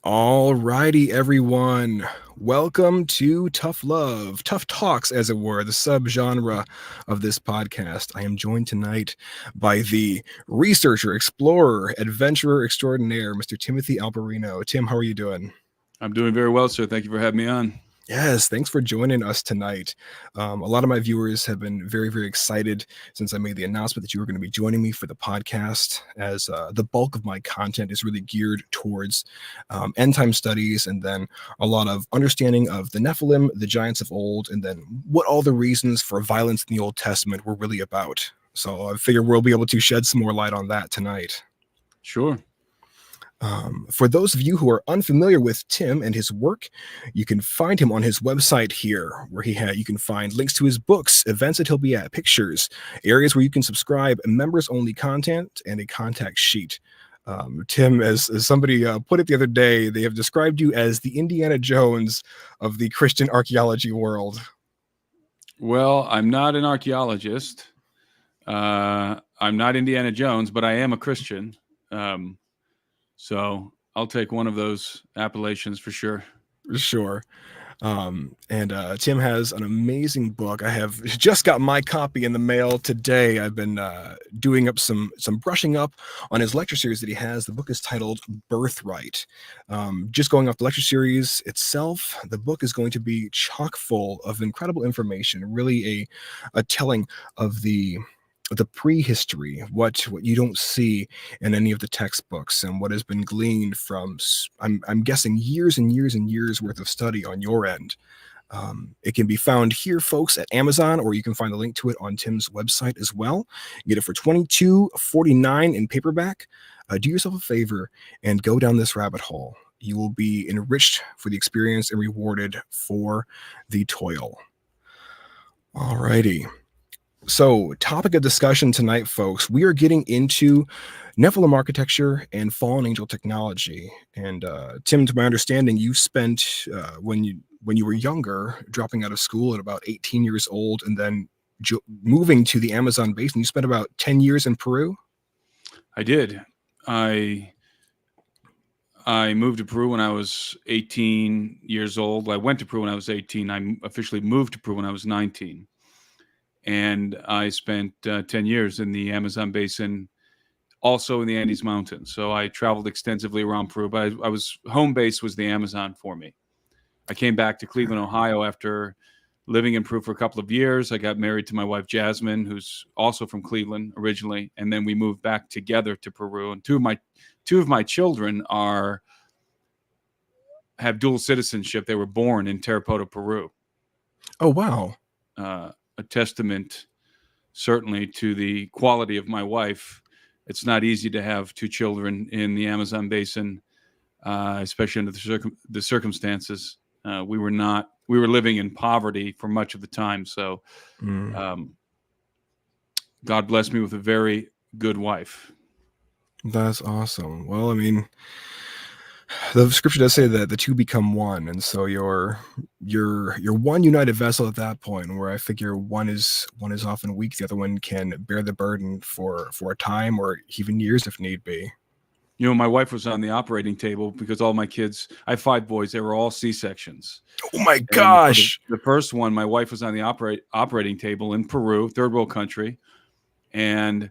All righty, everyone. Welcome to Tough Love, Tough Talks, as it were, the subgenre of this podcast. I am joined tonight by the researcher, explorer, adventurer extraordinaire, Mr. Timothy Alberino. Tim, how are you doing? I'm doing very well, sir. Thank you for having me on. Yes, thanks for joining us tonight. A lot of my viewers have been very, very excited since I made the announcement that you were going to be joining me for the podcast, as the bulk of my content is really geared towards end time studies and then a lot of understanding of the Nephilim, the giants of old, and then what all the reasons for violence in the Old Testament were really about. So I figure we'll be able to shed some more light on that tonight. Sure. For those of you who are unfamiliar with Tim and his work, you can find him on his website here, where you can find links to his books, events that he'll be at, pictures, areas where you can subscribe, members-only content, and a contact sheet. Tim, as somebody put it the other day, they have described you as the Indiana Jones of the Christian archaeology world. Well, I'm not an archaeologist. I'm not Indiana Jones, but I am a Christian. So I'll take one of those appellations for sure. Sure. Tim has an amazing book. I have just got my copy in the mail today. I've been doing up some brushing up on his lecture series that he has. The book is titled Birthright. Just going off the lecture series itself, the book is going to be chock full of incredible information, really a telling of the prehistory, what you don't see in any of the textbooks, and what has been gleaned from, I'm guessing, years and years and years worth of study on your end. It can be found here, folks, at Amazon, or you can find the link to it on Tim's website as well. You get it for $22.49 in paperback. Do yourself a favor and go down this rabbit hole. You will be enriched for the experience and rewarded for the toil. All righty. So, topic of discussion tonight, folks, we are getting into Nephilim architecture and fallen angel technology. And Tim, to my understanding, you spent when you were younger, dropping out of school at about 18 years old, and then moving to the Amazon basin. You spent about 10 years in Peru. I did. I moved to Peru when I was 18 years old. I went to Peru when I was 18. I officially moved to Peru when I was 19. And I spent 10 years in the Amazon basin, also in the Andes Mountains. So I traveled extensively around Peru, but I was home base was the Amazon for me. I came back to Cleveland, Ohio after living in Peru for a couple of years. I got married to my wife, Jasmine, who's also from Cleveland originally. And then we moved back together to Peru. And two of my children have dual citizenship. They were born in Tarapoto, Peru. Oh, wow. A testament, certainly, to the quality of my wife. It's not easy to have two children in the Amazon basin, especially under the circumstances. We were living in poverty for much of the time. So God blessed me with a very good wife. That's awesome. Well, I mean, the scripture does say that the two become one, and so you're one united vessel at that point, where I figure one is often weak, the other one can bear the burden for a time or even years if need be. You know, my wife was on the operating table because all my kids, I have 5 boys, they were all C-sections. Oh my gosh. The first one, my wife was on the operating table in Peru, third world country, and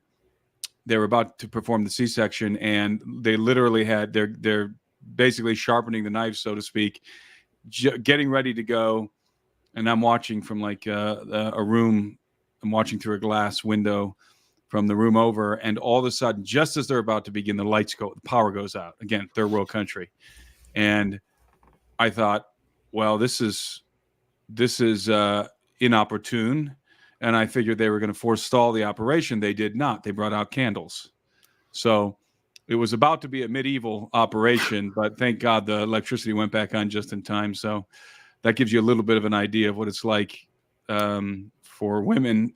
they were about to perform the C-section, and they literally had their basically sharpening the knife, so to speak, getting ready to go. And I'm watching from like a room. I'm watching through a glass window from the room over. And all of a sudden, just as they're about to begin, the power goes out. Again, third world country. And I thought, well, this is inopportune. And I figured they were going to forestall the operation. They did not. They brought out candles. So it was about to be a medieval operation, but thank God the electricity went back on just in time. So that gives you a little bit of an idea of what it's like for women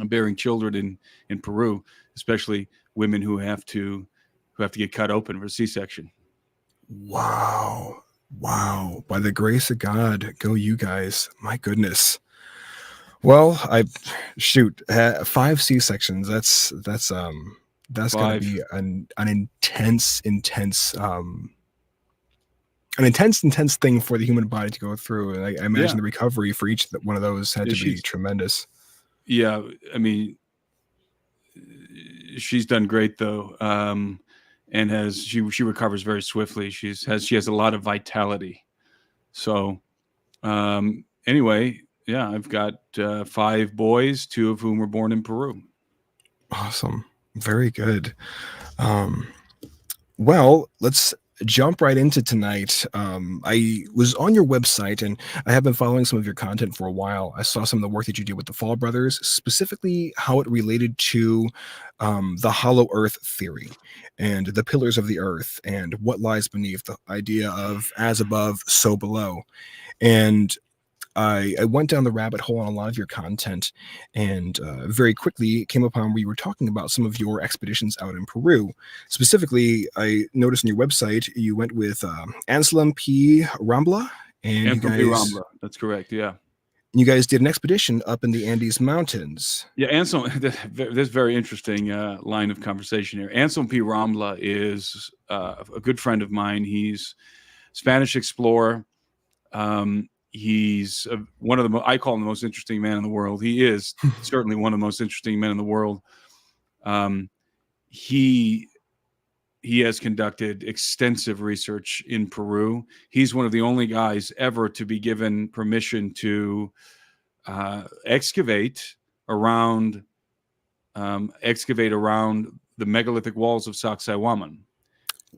bearing children in Peru, especially women who have to get cut open for C-section. Wow. By the grace of God, go you guys. My goodness. Well, 5 C-sections. That's going to be an intense an intense thing for the human body to go through. And I imagine Yeah. the recovery for each one of those had Yeah, to be tremendous. Yeah, I mean, she's done great though, and she recovers very swiftly. She has a lot of vitality. So anyway, yeah, I've got 5 boys, 2 of whom were born in Peru. Awesome, very good. Well, let's jump right into tonight. I was on your website and I have been following some of your content for a while. I saw some of the work that you did with the Fall Brothers, specifically how it related to the hollow earth theory and the pillars of the earth and what lies beneath, the idea of as above, so below. And I went down the rabbit hole on a lot of your content and very quickly came upon where you were talking about some of your expeditions out in Peru. Specifically, I noticed on your website you went with Anselm P. Rambla, and Anselm P. Rambla, that's correct, yeah. You guys did an expedition up in the Andes Mountains. Yeah, Anselm, this very interesting line of conversation here. Anselm P. Rambla is a good friend of mine. He's Spanish explorer. He's one of the I call him the most interesting man in the world. He is certainly one of the most interesting men in the world. He has conducted extensive research in Peru. He's one of the only guys ever to be given permission to excavate around the megalithic walls of Sacsayhuaman.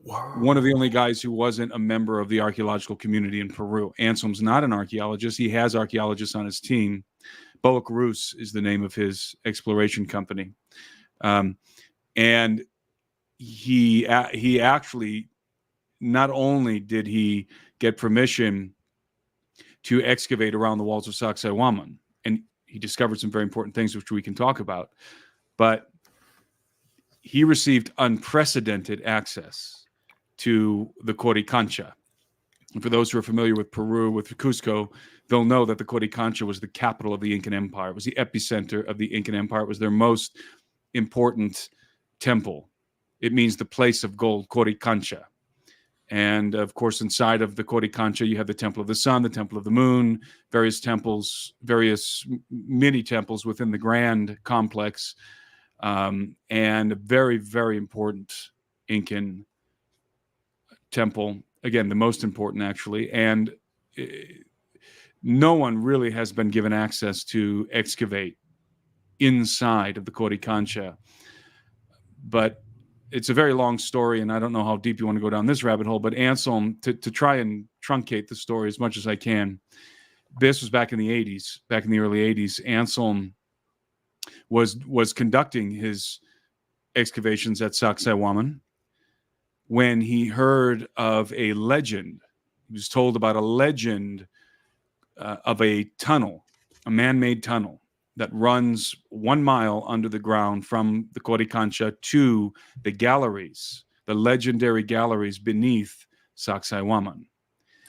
Wow. One of the only guys who wasn't a member of the archaeological community in Peru. Anselm's not an archaeologist. He has archaeologists on his team. Boa Cruz is the name of his exploration company. And he actually, not only did he get permission to excavate around the walls of Sacsayhuaman, and he discovered some very important things which we can talk about, but he received unprecedented access to the Coricancha. And for those who are familiar with Peru, with Cusco, they'll know that the Coricancha was the capital of the Incan Empire. It was the epicenter of the Incan Empire. It was their most important temple. It means the place of gold, Coricancha. And of course, inside of the Coricancha, you have the Temple of the Sun, the Temple of the Moon, various temples, various mini temples within the grand complex, and a very, very important Incan temple, again the most important actually, and no one really has been given access to excavate inside of the Coricancha. But it's a very long story, and I don't know how deep you want to go down this rabbit hole, but Anselm, to try and truncate the story as much as I can, this was back in the early 80s. Anselm was conducting his excavations at Sacsayhuaman when he heard of a legend. He was told about a legend of a tunnel, a man-made tunnel that runs 1 mile under the ground from the Coricancha to the galleries, the legendary galleries beneath Sacsayhuaman.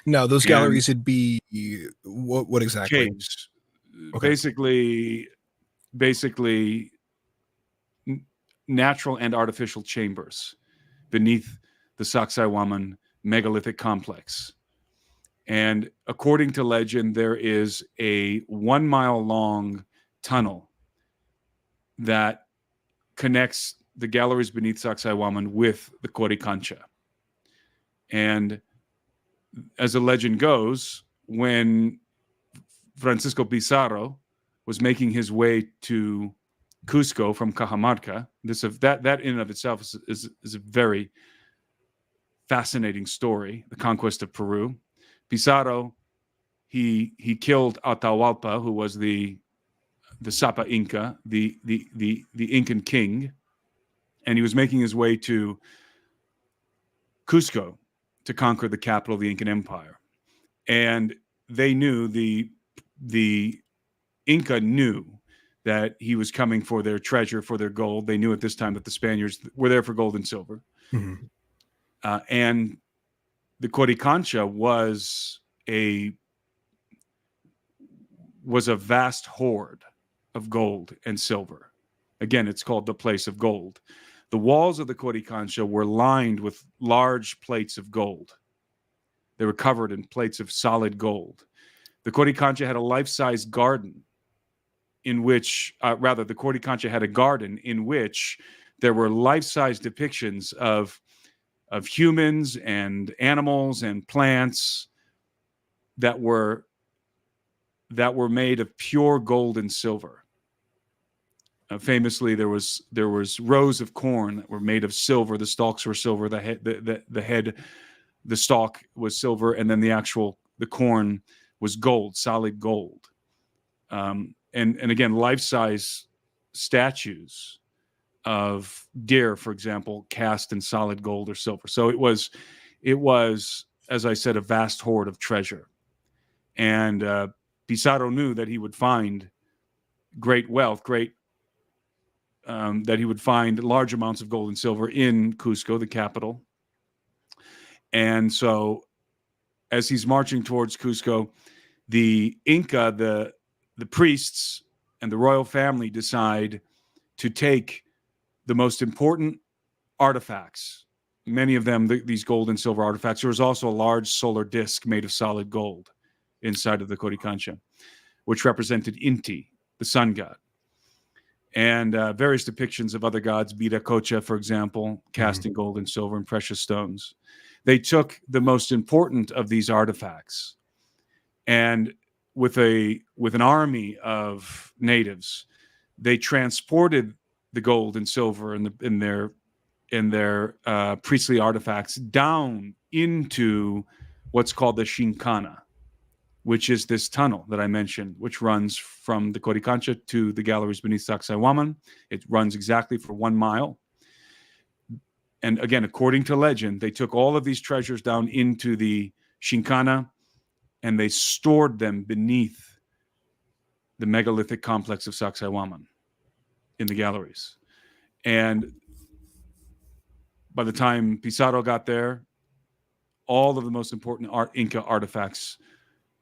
Now, those galleries would be what exactly? Caves. Okay. Basically natural and artificial chambers beneath the Sacsayhuaman megalithic complex. And according to legend, there is a 1 mile long tunnel that connects the galleries beneath Sacsayhuaman with the Coricancha. And as the legend goes, when Francisco Pizarro was making his way to Cusco from Cajamarca, that in and of itself is a very fascinating story, the conquest of Peru. Pizarro, he killed Atahualpa, who was the Sapa Inca, the Incan king, and he was making his way to Cusco to conquer the capital of the Incan Empire. And they knew, the Inca knew that he was coming for their treasure, for their gold. They knew at this time that the Spaniards were there for gold and silver. Mm-hmm. And the Coricancha was a vast hoard of gold and silver. Again, it's called the place of gold. The walls of the Coricancha were lined with large plates of gold. They were covered in plates of solid gold. The Coricancha had a life-size garden in which, the Coricancha had a garden in which there were life-size depictions of humans and animals and plants that were made of pure gold and silver. Famously, there was rows of corn that were made of silver. The stalks were silver. The stalk was silver, and then the corn was gold, solid gold. And again, life-size statues of deer, for example, cast in solid gold or silver. So it was, as I said, a vast hoard of treasure. And Pizarro knew that he would find great wealth, that he would find large amounts of gold and silver in Cusco, the capital. And so as he's marching towards Cusco, the Inca, the priests and the royal family decide to take the most important artifacts, many of them these gold and silver artifacts. There was also a large solar disk made of solid gold inside of the Coricancha, which represented Inti, the sun god, and various depictions of other gods, Viracocha, for example, casting gold and silver and precious stones. They took the most important of these artifacts, and with an army of natives, they transported the gold and silver in their priestly artifacts down into what's called the Shinkana, which is this tunnel that I mentioned, which runs from the Coricancha to the galleries beneath Sacsayhuaman. It runs exactly for 1 mile. And again, according to legend, they took all of these treasures down into the Shinkana and they stored them beneath the megalithic complex of Sacsayhuaman in the galleries. And by the time Pizarro got there, all of the most important Inca artifacts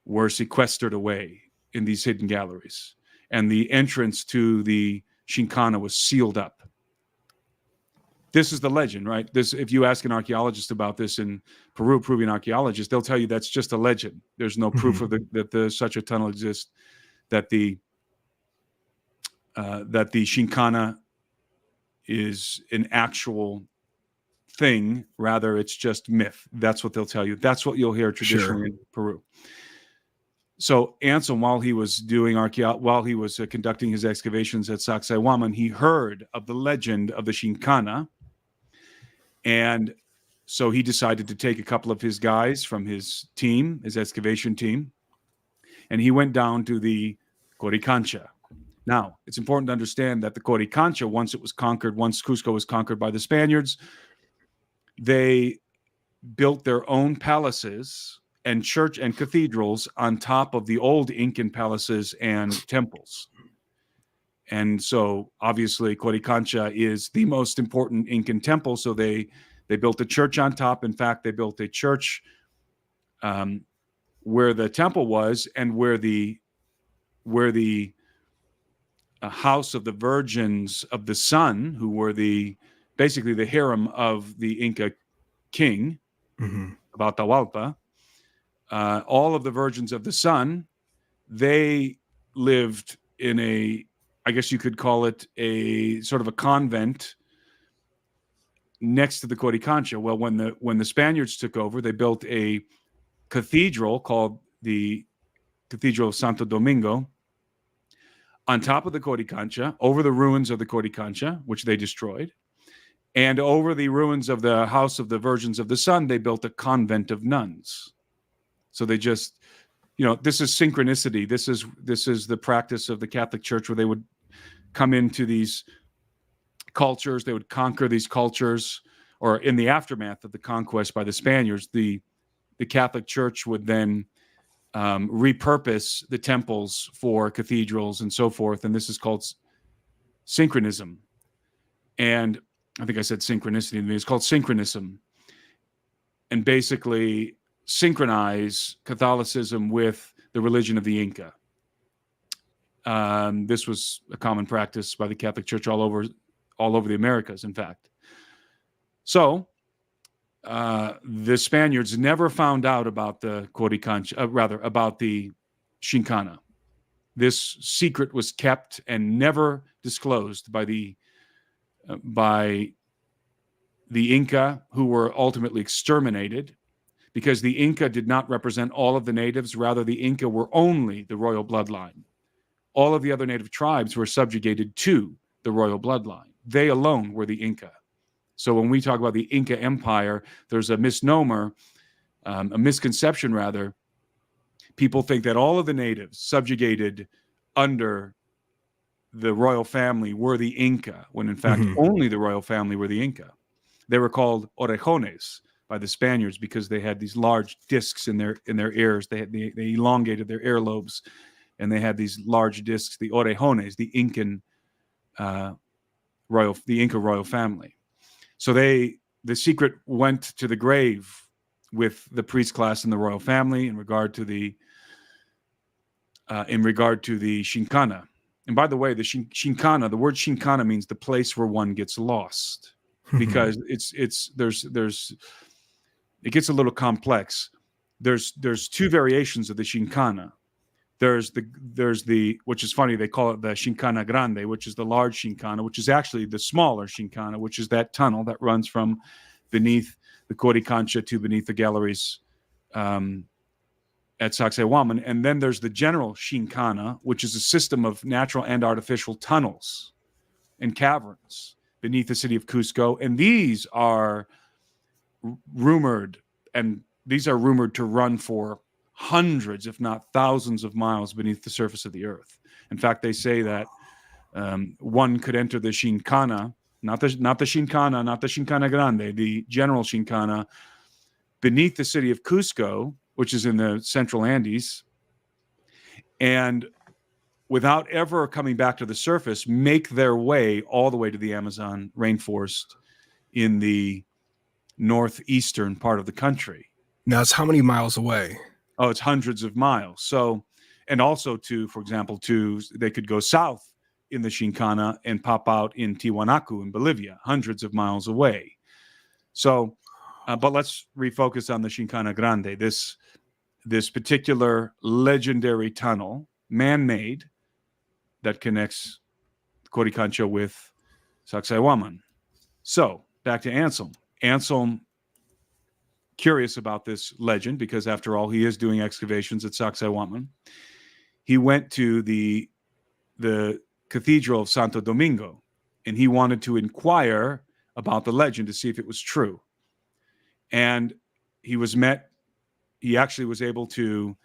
were sequestered away in these hidden galleries. And the entrance to the Shinkana was sealed up. This is the legend, right? If you ask an archaeologist about this in Peru, Peruvian archaeologists, they'll tell you that's just a legend. There's no proof of that such a tunnel exists, that the Shinkana is an actual thing. Rather, it's just myth. That's what they'll tell you. That's what you'll hear traditionally in Peru. So Anselm, while he was conducting his excavations at Sacsayhuaman, he heard of the legend of the Shinkana, and so he decided to take a couple of his guys from his team, his excavation team, and he went down to the Coricancha. Now, it's important to understand that the Coricancha, once Cusco was conquered by the Spaniards, they built their own palaces and church and cathedrals on top of the old Incan palaces and temples. And so obviously Coricancha is the most important Incan temple. So they built a church on top. In fact, they built a church where the temple was and where the house of the virgins of the sun, who were basically the harem of the Inca king, about Atahualpa. All of the virgins of the sun, they lived in I guess you could call it a sort of a convent next to the Coricancha. Well, when the Spaniards took over, they built a cathedral called the Cathedral of Santo Domingo on top of the Coricancha, over the ruins of the Coricancha, which they destroyed. And over the ruins of the House of the Virgins of the Sun, they built a convent of nuns. So they just, this is synchronicity. This is the practice of the Catholic Church, where they would come into these cultures, they would conquer these cultures, or in the aftermath of the conquest by the Spaniards, the Catholic Church would then repurpose the temples for cathedrals and so forth. And this is called synchronism. And I think I said synchronicity. It's called synchronism. And basically synchronize Catholicism with the religion of the Inca. This was a common practice by the Catholic Church all over the Americas, in fact. So the Spaniards never found out about the about the Shinkana. This secret was kept and never disclosed by the Inca, who were ultimately exterminated, because the Inca did not represent all of the natives. Rather, the Inca were only the royal bloodline. All of the other native tribes were subjugated to the royal bloodline. They alone were the Inca. So when we talk about the Inca Empire, there's a misnomer, a misconception rather. People think that all of the natives subjugated under the royal family were the Inca, when in fact only the royal family were the Inca. They were called orejones by the Spaniards because they had these large discs in their ears. They elongated their earlobes, and they had these large discs, the orejones, the Incan Inca royal family. So the secret went to the grave with the priest class in the royal family in regard to the Shinkana. And by the way, the Shinkana, the word Shinkana means the place where one gets lost, because it gets a little complex. There's two variations of the Shinkana. There's the which is funny, they call it the Shinkana Grande, which is the large Shinkana, which is actually the smaller Shinkana, which is that tunnel that runs from beneath the Coricancha to beneath the galleries at Sacsayhuaman. And then there's the general Shinkana, which is a system of natural and artificial tunnels and caverns beneath the city of Cusco. And these are rumored to run for hundreds, if not thousands of miles beneath the surface of the earth. In fact, they say that one could enter the Shinkana, not the Shinkana, not the Shinkana Grande, the general Shinkana, beneath the city of Cusco, which is in the central Andes, and without ever coming back to the surface, make their way all the way to the Amazon rainforest in the northeastern part of the country. Now, it's how many miles away? Oh, it's hundreds of miles. So, and also for example, they could go south in the Shinkana and pop out in Tiwanaku in Bolivia, hundreds of miles away. So, but let's refocus on the Shinkana Grande, this particular legendary tunnel, man-made, that connects Coricancha with Sacsayhuaman. So, back to Anselm. Anselm, curious about this legend, because after all, he is doing excavations at Sacsayhuaman. He went to the Cathedral of Santo Domingo, and he wanted to inquire about the legend to see if it was true. And he actually was able to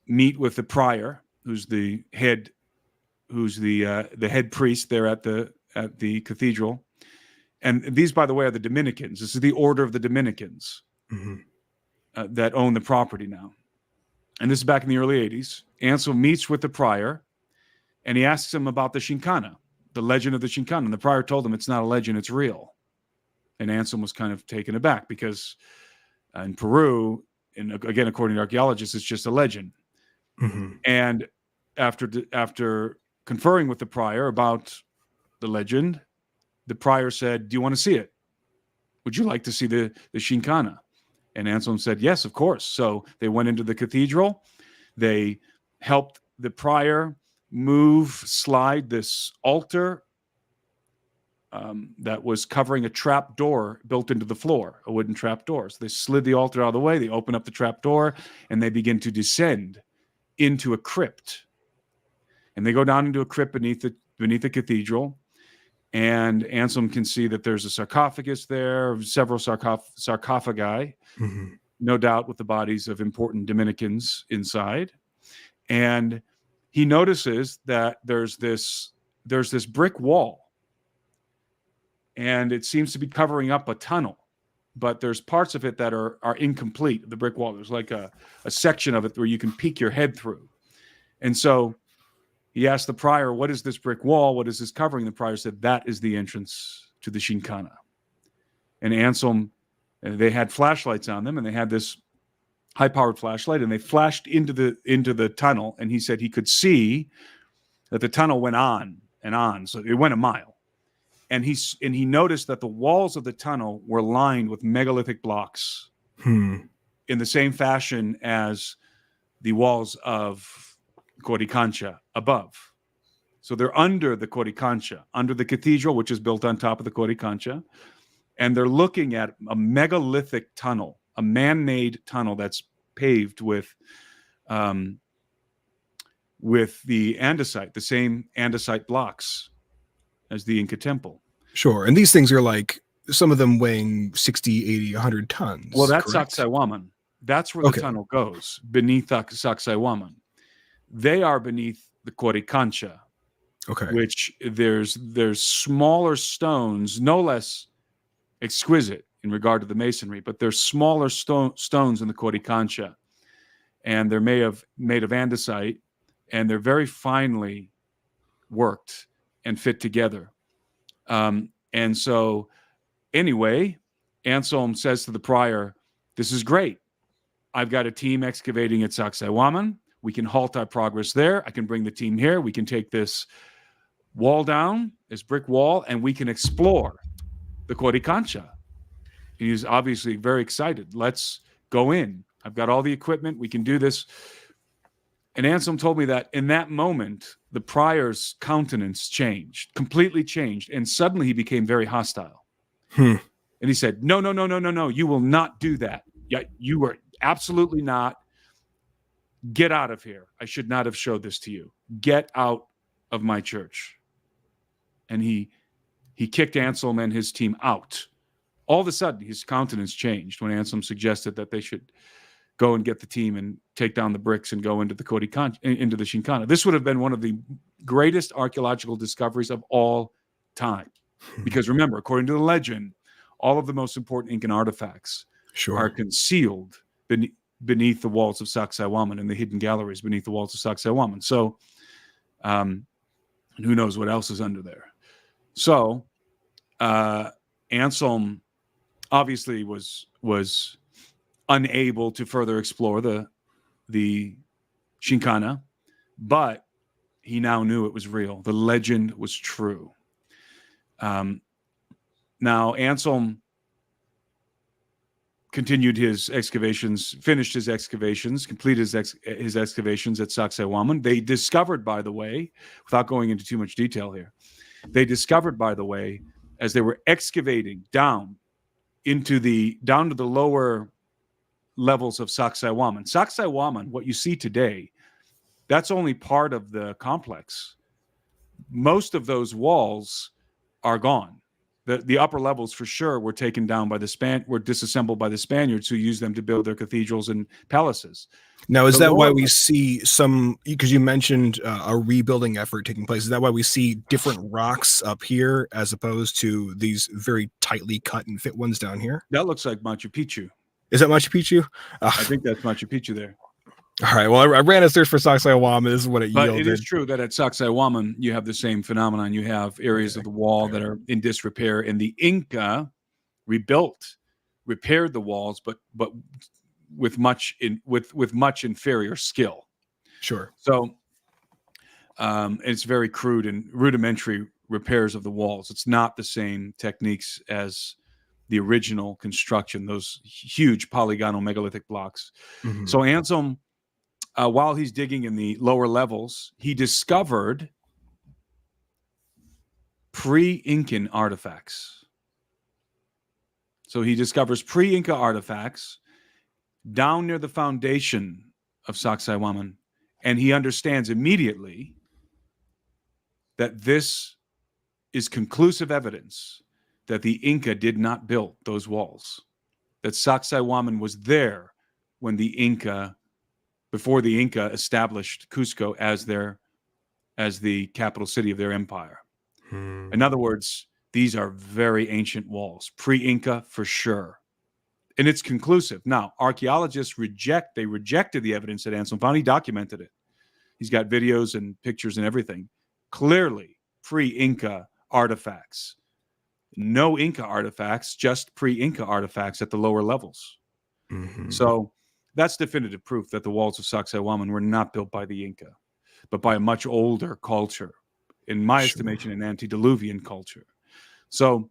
meet with the prior, who's the head priest there at the cathedral. And these, by the way, are the Dominicans. This is the order of the Dominicans that own the property now. And this is back in the early 80s. Anselm meets with the prior, and he asks him about the Shinkana, the legend of the Shinkana. And the prior told him it's not a legend, it's real. And Anselm was kind of taken aback, because in Peru, and again, according to archaeologists, it's just a legend. And after conferring with the prior about the legend, the prior said, "Do you want to see it? Would you like to see the Shinkana?" And Anselm said, "Yes, of course." So they went into the cathedral. They helped the prior slide this altar that was covering a trap door built into the floor, a wooden trap door. So they slid the altar out of the way, they open up the trap door, and they begin to descend into a crypt. And they go down into a crypt beneath the cathedral. And Anselm can see that there's a sarcophagus there, several sarcophagi, no doubt with the bodies of important Dominicans inside. And he notices that there's this brick wall, and it seems to be covering up a tunnel, but there's parts of it that are incomplete, the brick wall. There's like a section of it where you can peek your head through. And so he asked the prior, "What is this brick wall? What is this covering?" The prior said, "That is the entrance to the Shinkana." And Anselm, they had flashlights on them, and they had this high-powered flashlight, and they flashed into the tunnel, and he said he could see that the tunnel went on and on. So it went a mile. and he noticed that the walls of the tunnel were lined with megalithic blocks in the same fashion as the walls of Coricancha above. So they're under the Coricancha, under the cathedral, which is built on top of the Coricancha. And they're looking at a megalithic tunnel, a man-made tunnel that's paved with the andesite, the same andesite blocks as the Inca temple. Sure. And these things are like, some of them weighing 60, 80, 100 tons. Well, that's correct? Sacsayhuaman. That's where the tunnel goes, beneath Sacsayhuaman. They are beneath the Coricancha, which there's smaller stones, no less exquisite in regard to the masonry, but there's smaller stones in the Coricancha, and they're made of andesite, and they're very finely worked and fit together. And so anyway, Anselm says to the prior, "This is great. I've got a team excavating at Sacsayhuaman. We can halt our progress there. I can bring the team here. We can take this wall down, this brick wall, and we can explore the Coricancha." He's obviously very excited. Let's go in. I've got all the equipment. We can do this. And Anselm told me that in that moment, the prior's countenance changed, completely changed. And suddenly he became very hostile. And he said, no, you will not do that. You are absolutely not. Get out of here. I should not have showed this to you. Get out of my church. And he kicked Anselm and his team out. All of a sudden, his countenance changed when Anselm suggested that they should go and get the team and take down the bricks and go into the into the Shinkana. This would have been one of the greatest archaeological discoveries of all time. Because remember, according to the legend, all of the most important Incan artifacts are concealed beneath the walls of Sacsayhuaman, in the hidden galleries beneath the walls of Sacsayhuaman. So, who knows what else is under there. So, Anselm obviously was unable to further explore the Shinkana, but he now knew it was real. The legend was true. Now, Anselm continued his excavations, finished his excavations, completed his excavations at Sacsayhuaman. They discovered, by the way, without going into too much detail here, they discovered, by the way, as they were excavating down to the lower levels of Sacsayhuaman. Sacsayhuaman, what you see today, that's only part of the complex. Most of those walls are gone. The upper levels, for sure, were taken down by were disassembled by the Spaniards, who used them to build their cathedrals and palaces. Now, is that why we see some, because you mentioned a rebuilding effort taking place, is that why we see different rocks up here as opposed to these very tightly cut and fit ones down here? That looks like Machu Picchu. Is that Machu Picchu? I think that's Machu Picchu there. All right. Well, I ran a search for Sacsayhuaman. This is what it yielded. But it is true that at Sacsayhuaman, you have the same phenomenon. You have areas of the wall that are in disrepair, and the Inca repaired the walls, but with much inferior skill. Sure. So it's very crude and rudimentary repairs of the walls. It's not the same techniques as the original construction, those huge polygonal megalithic blocks. Mm-hmm. So Anselm, while he's digging in the lower levels, he discovered pre-Incan artifacts. So he discovers pre-Inca artifacts down near the foundation of Sacsayhuaman, and he understands immediately that this is conclusive evidence that the Inca did not build those walls, that Sacsayhuaman was there when before the Inca established Cusco as the capital city of their empire. In other words, these are very ancient walls, pre-Inca for sure. And it's conclusive. Now, archaeologists rejected the evidence that Anselm found. He documented it. He's got videos and pictures and everything. Clearly, pre-Inca artifacts. No Inca artifacts, just pre-Inca artifacts at the lower levels. Mm-hmm. So that's definitive proof that the walls of Sacsayhuaman were not built by the Inca, but by a much older culture, in my estimation, an antediluvian culture. So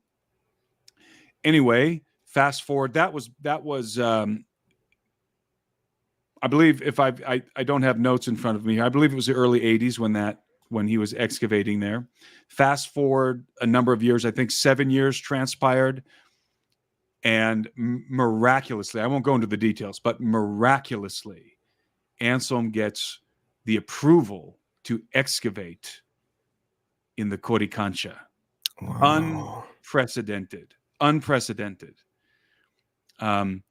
anyway, fast forward. That was I believe, if I don't have notes in front of me, I believe it was the early 80s when he was excavating there. Fast forward a number of years, I think 7 years transpired, and miraculously, I won't go into the details, but miraculously, Anselm gets the approval to excavate in the Coricancha. Wow. Unprecedented. And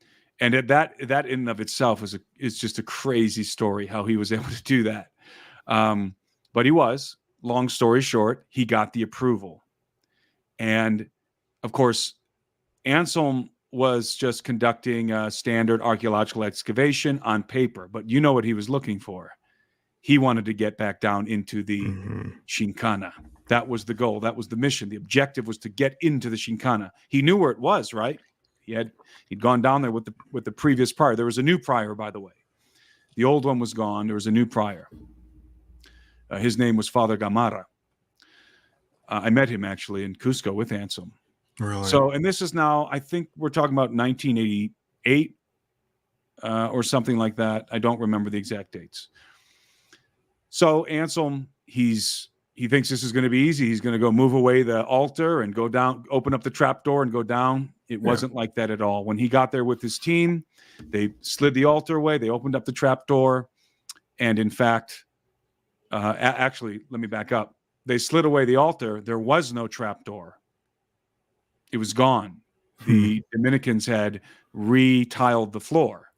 that in and of itself is just a crazy story how he was able to do that. But he was, long story short, he got the approval. And of course, Anselm was just conducting a standard archaeological excavation on paper, but you know what he was looking for. He wanted to get back down into the Shinkana. That was the goal. That was the mission. The objective was to get into the Shinkana. He knew where it was, right? He'd gone down there with the previous prior. There was a new prior, by the way. The old one was gone. There was a new prior. His name was Father Gamarra. I met him actually in Cusco with Anselm. Really? So, and this is now, I think we're talking about 1988 or something like that. I don't remember the exact dates. So Anselm, he thinks this is going to be easy. He's going to go move away the altar and go down, open up the trap door and go down. It wasn't like that at all. When he got there with his team, they slid the altar away. They opened up the trap door. And in fact, actually, let me back up. They slid away the altar. There was no trap door. It was gone. The Dominicans had re-tiled the floor.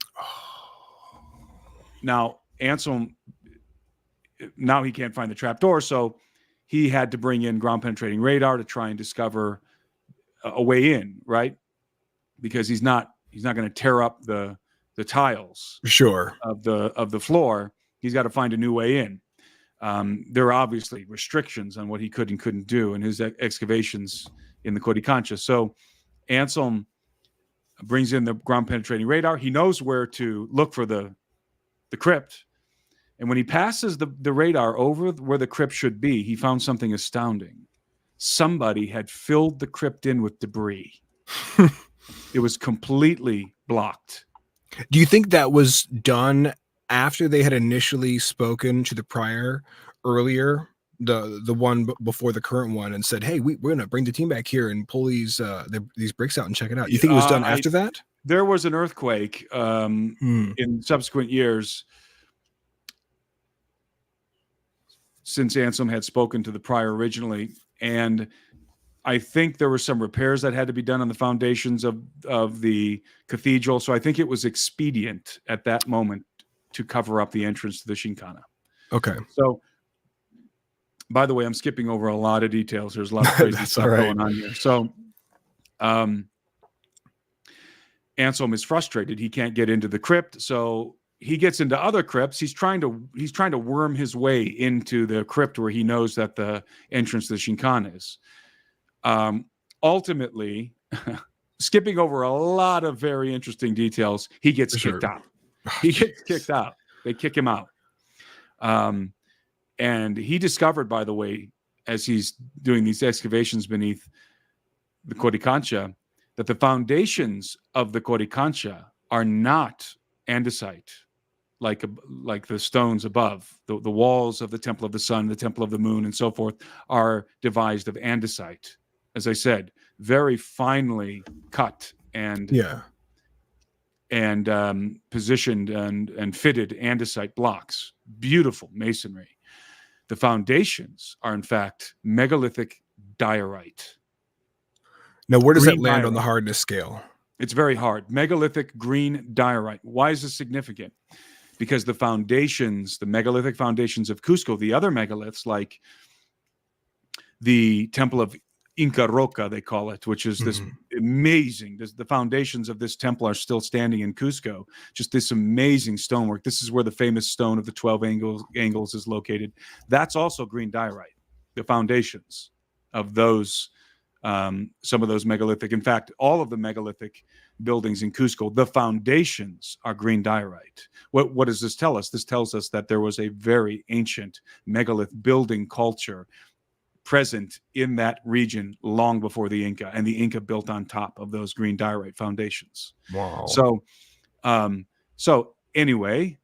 Now, Anselm, now he can't find the trap door, so he had to bring in ground penetrating radar to try and discover a way in, right? Because he's not going to tear up the tiles of the floor. He's got to find a new way in. There are obviously restrictions on what he could and couldn't do in his excavations in the Coricancha. So Anselm brings in the ground penetrating radar. He knows where to look for the crypt. And when he passes the radar over where the crypt should be, he found something astounding. Somebody had filled the crypt in with debris. It was completely blocked. Do you think that was done after they had initially spoken to the prior earlier, the one before the current one, and said, "Hey, we're going to bring the team back here and pull these bricks out and check it out"? You think it was done after that? There was an earthquake in subsequent years since Anselm had spoken to the prior originally, and I think there were some repairs that had to be done on the foundations of the cathedral. So I think it was expedient at that moment to cover up the entrance to the Shinkana. Okay. So, by the way, I'm skipping over a lot of details. There's a lot of crazy stuff going on here. So, Anselm is frustrated. He can't get into the crypt. So he gets into other crypts. He's trying to worm his way into the crypt where he knows that the entrance to the Shinkana is. Ultimately, skipping over a lot of very interesting details, he gets kicked out. He gets kicked out. They kick him out. And he discovered, by the way, as he's doing these excavations beneath the Coricancha, that the foundations of the Coricancha are not andesite, like the stones above. The walls of the Temple of the Sun, the Temple of the Moon, and so forth are devised of andesite. As I said, very finely cut and positioned and fitted andesite blocks. Beautiful masonry. The foundations are, in fact, megalithic diorite. Now, where does that land on the hardness scale? It's very hard. Megalithic green diorite. Why is this significant? Because the foundations, the megalithic foundations of Cusco, the other megaliths, like the Temple of Inca Roca, they call it, which is this amazing, the foundations of this temple are still standing in Cusco. Just this amazing stonework. This is where the famous stone of the 12 angles is located. That's also green diorite, the foundations of those, some of those megalithic. In fact, all of the megalithic buildings in Cusco, the foundations are green diorite. What does this tell us? This tells us that there was a very ancient megalith building culture present in that region long before the Inca, and the Inca built on top of those green diorite foundations. Wow. So anyway,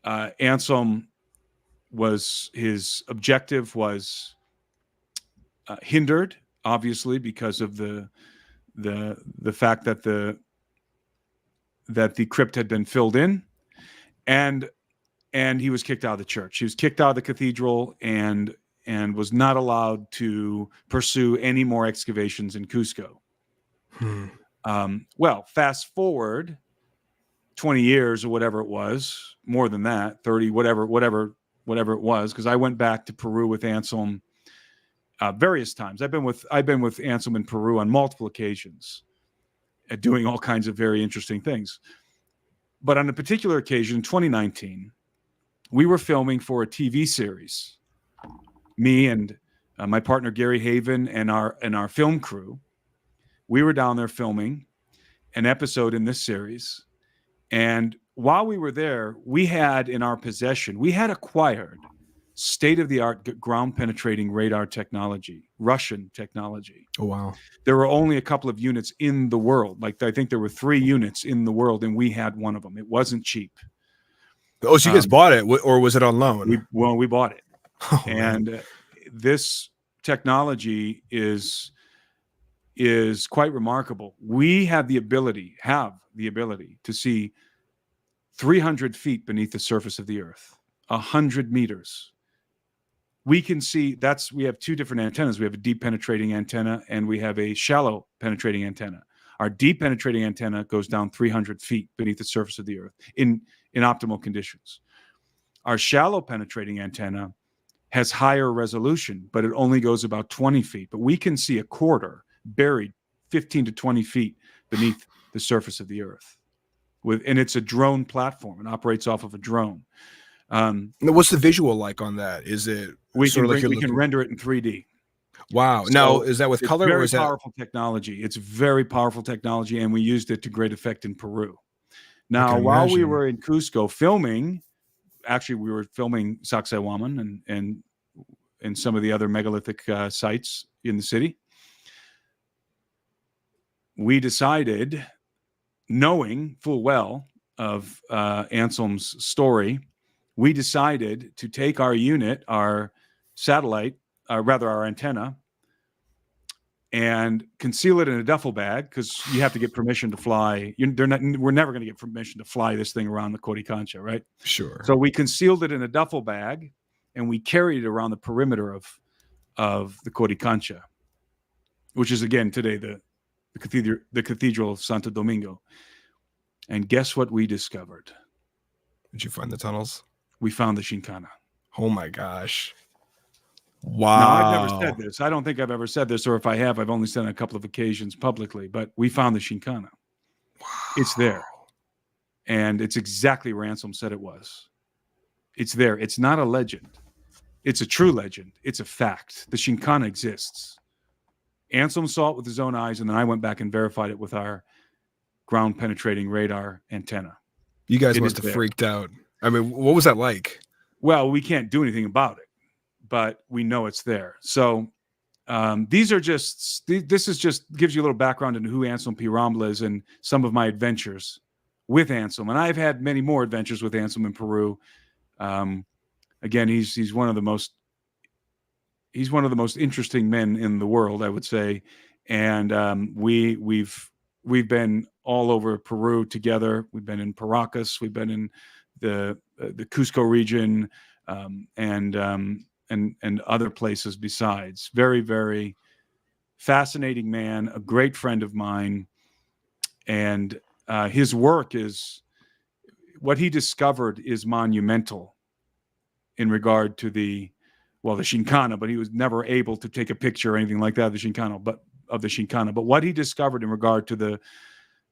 Anselm his objective was hindered, obviously, because of the fact that the crypt had been filled in, and he was kicked out of the church. He was kicked out of the cathedral and was not allowed to pursue any more excavations in Cusco. Well, fast forward 20 years or whatever it was, more than that, 30, whatever it was, because I went back to Peru with Anselm various times. I've been with Anselm in Peru on multiple occasions, doing all kinds of very interesting things. But on a particular occasion, 2019, we were filming for a TV series. Me and my partner Gary Haven and our film crew, we were down there filming an episode in this series. And while we were there, we had in our possession, we had acquired state-of-the-art ground-penetrating radar technology, Russian technology. Oh, wow. There were only a couple of units in the world. Like, I think there were 3 units in the world, and we had one of them. It wasn't cheap. Oh, so you guys bought it, or was it on loan? We bought it. Oh, and this technology is quite remarkable. We have the ability to see 300 feet beneath the surface of the earth, 100 meters. We can see we have 2 different antennas. We have a deep penetrating antenna and we have a shallow penetrating antenna. Our deep penetrating antenna goes down 300 feet beneath the surface of the earth in optimal conditions. Our shallow penetrating antenna has higher resolution, but it only goes about 20 feet. But we can see a quarter buried 15 to 20 feet beneath the surface of the earth. And it's a drone platform. It operates off of a drone. What's the visual like on that? Is it we can render it in 3D? Wow. So now, is that with color? Very or is that powerful technology. It's very powerful technology, and we used it to great effect in Peru. Now, while we were in Cusco filming, actually we were filming Sacsayhuaman and some of the other megalithic sites in the city. We decided, knowing full well of Anselm's story, we decided to take our unit, our satellite, our antenna, and conceal it in a duffel bag, because you have to get permission to fly. We're never going to get permission to fly this thing around the Coricancha, right? Sure. So we concealed it in a duffel bag, and we carried it around the perimeter of the Coricancha, which is, again, today the Cathedral of Santo Domingo. And guess what we discovered? Did you find the tunnels? We found the Shinkana. Oh my gosh. Wow. Now, I've never said this. I don't think I've ever said this, or if I have, I've only said it on a couple of occasions publicly, but we found the Shinkana. Wow. It's there. And it's exactly where Anselm said it was. It's there. It's not a legend. It's a true legend. It's a fact. The Shinkana exists. Anselm saw it with his own eyes, and then I went back and verified it with our ground penetrating radar antenna. You guys must have freaked out. I mean, what was that like? Well, we can't do anything about it, but we know it's there. So this is just gives you a little background into who Anselm P. Rambla is and some of my adventures with Anselm. And I've had many more adventures with Anselm in Peru. Again, he's one of the most interesting men in the world, I would say. And we've been all over Peru together. We've been in Paracas. We've been in the Cusco region, and other places besides. Very, very fascinating man, a great friend of mine. And his work what he discovered is monumental in regard to the Shinkana, but he was never able to take a picture or anything like that of the Shinkana. But what he discovered in regard to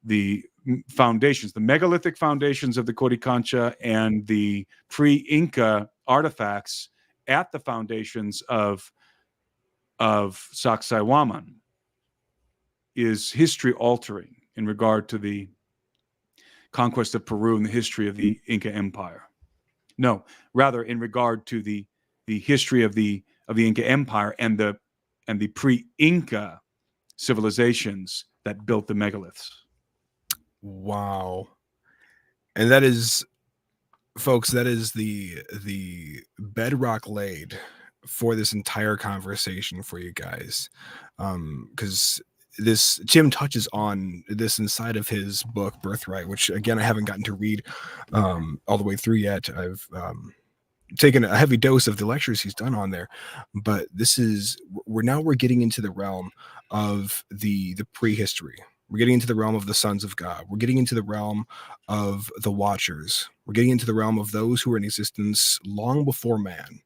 the foundations, the megalithic foundations of the Coricancha, and the pre-Inca artifacts at the foundations of Sacsayhuaman, is history altering in regard to the conquest of Peru and the history of the Inca Empire. No, rather in regard to the history of the Inca Empire and the pre-Inca civilizations that built the megaliths. Wow. And that is, folks, that is the bedrock laid for this entire conversation for you guys. Because this Tim touches on this inside of his book Birthright, which again I haven't gotten to read all the way through yet. I've taken a heavy dose of the lectures he's done on there, but this is we're getting into the realm of the prehistory. We're getting into the realm of the sons of God. We're getting into the realm of the Watchers. We're getting into the realm of those who were in existence long before man,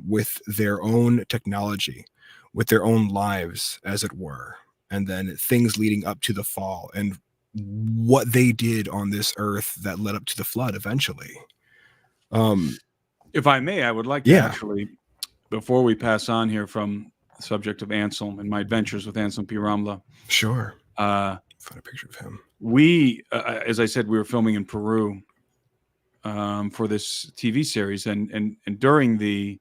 with their own technology, with their own lives, as it were, and then things leading up to the fall and what they did on this earth that led up to the flood eventually. If I may, I would like to actually, before we pass on here from the subject of Anselm and my adventures with Anselm P. Ramla. Sure. Find a picture of him. We, as I said, we were filming in Peru for this TV series, and during the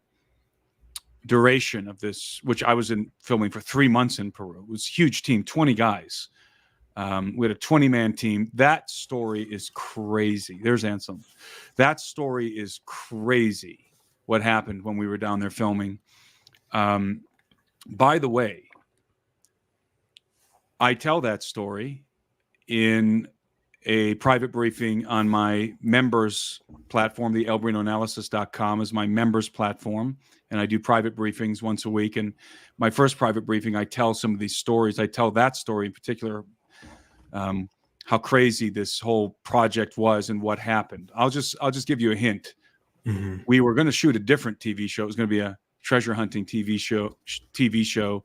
duration of this, which I was filming for 3 months in Peru, it was a huge team, 20 guys. We had a 20-man team. That story is crazy. There's Anselm. That story is crazy. What happened when we were down there filming? By the way, I tell that story in a private briefing on my members platform. The alberinoanalysis.com is my members platform, and I do private briefings once a week. And my first private briefing, I tell some of these stories. I tell that story in particular, how crazy this whole project was and what happened. I'll just give you a hint. Mm-hmm. We were going to shoot a different TV show. It was going to be a treasure hunting TV show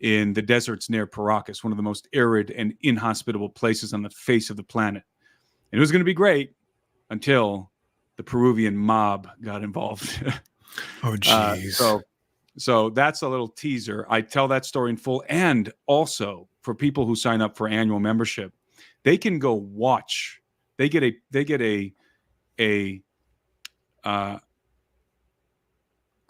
in the deserts near Paracas, one of the most arid and inhospitable places on the face of the planet. And it was going to be great until the Peruvian mob got involved. Oh, geez. So that's a little teaser. I tell that story in full. And also for people who sign up for annual membership, they can go watch. They get a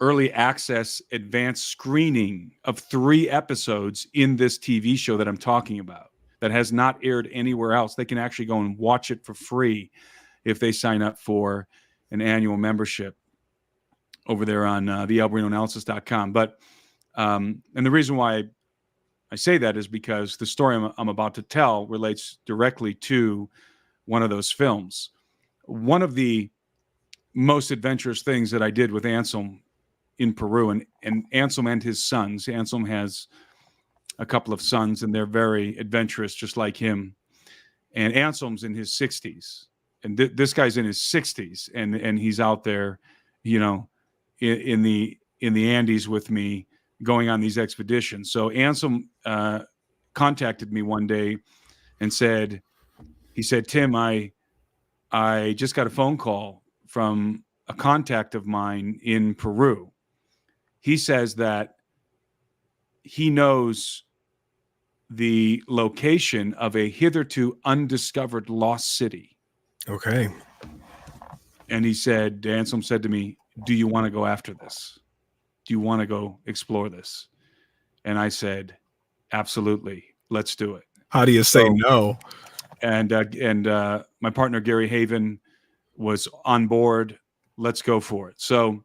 early access advanced screening of 3 episodes in this TV show that I'm talking about that has not aired anywhere else. They can actually go and watch it for free if they sign up for an annual membership over there on the alberinoanalysis.com. But and the reason why I say that is because the story I'm about to tell relates directly to one of those films. One of the most adventurous things that I did with Anselm in Peru, and Anselm and his sons. Anselm has a couple of sons, and they're very adventurous, just like him. And Anselm's in his 60s, and this guy's in his 60s, and he's out there, in the Andes with me, going on these expeditions. So Anselm contacted me one day and said, "Tim, I just got a phone call from a contact of mine in Peru. He says that he knows the location of a hitherto undiscovered lost city." Okay. And Anselm said to me, "Do you want to go after this? Do you want to go explore this?" And I said, "Absolutely. Let's do it." How do you say no? And my partner, Gary Haven, was on board. Let's go for it. So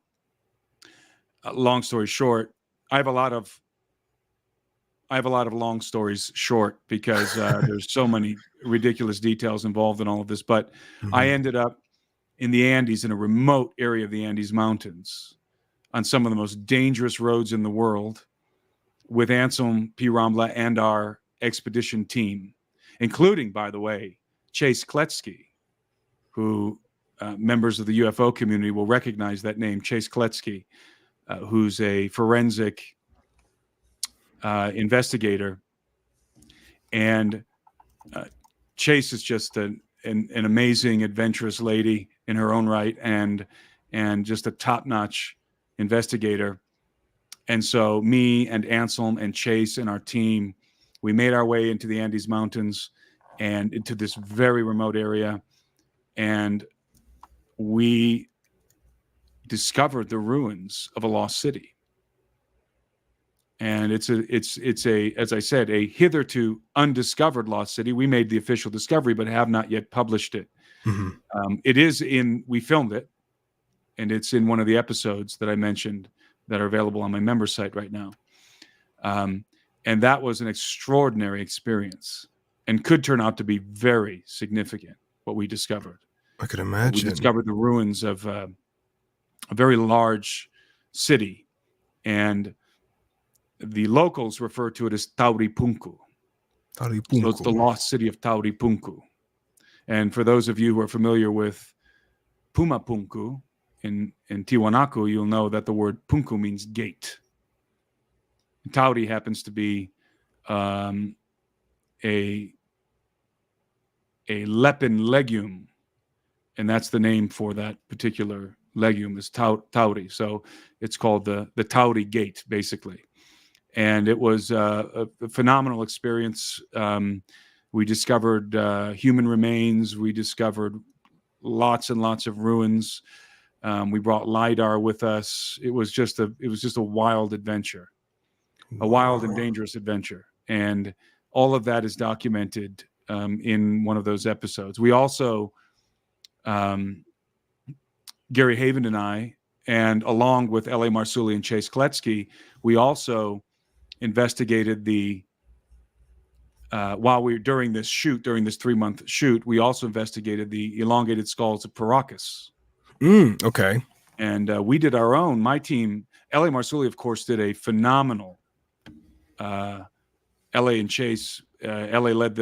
long story short, I have a lot of long stories short because there's so many ridiculous details involved in all of this. But I ended up in the Andes, in a remote area of the Andes Mountains, on some of the most dangerous roads in the world, with Anselm P. Ramla and our expedition team, including, by the way, Chase Kletsky, who members of the UFO community will recognize that name, Chase Kletsky, who's a forensic investigator. And Chase is just an amazing, adventurous lady in her own right, and just a top-notch investigator. And so me and Anselm and Chase and our team, we made our way into the Andes Mountains and into this very remote area, and we discovered the ruins of a lost city. And it's a, as I said, a hitherto undiscovered lost city. We made the official discovery, but have not yet published it. It is we filmed it, and it's in one of the episodes that I mentioned that are available on my member site right now. And that was an extraordinary experience and could turn out to be very significant, what we discovered. I could imagine. We discovered the ruins of a very large city, and the locals refer to it as Tauripunku. So it's the lost city of Tauripunku. And for those of you who are familiar with Pumapunku in Tiwanaku, you'll know that the word punku means gate. Tauri happens to be a lepin legume, and that's the name for that particular legume is tauri. So it's called the Tauri Gate, basically. And it was a phenomenal experience. We discovered human remains. We discovered lots and lots of ruins. We brought LiDAR with us. It was just a wild adventure, a wild and dangerous adventure. And all of that is documented in one of those episodes. We also, Gary Haven and I, and along with L.A. Marsuli and Chase Kletsky, we also investigated during this 3-month shoot, we also investigated the elongated skulls of Paracas. Okay. And we did our own. My team, L.A. Marsuli, of course, did a phenomenal. L.A. and Chase, L.A. led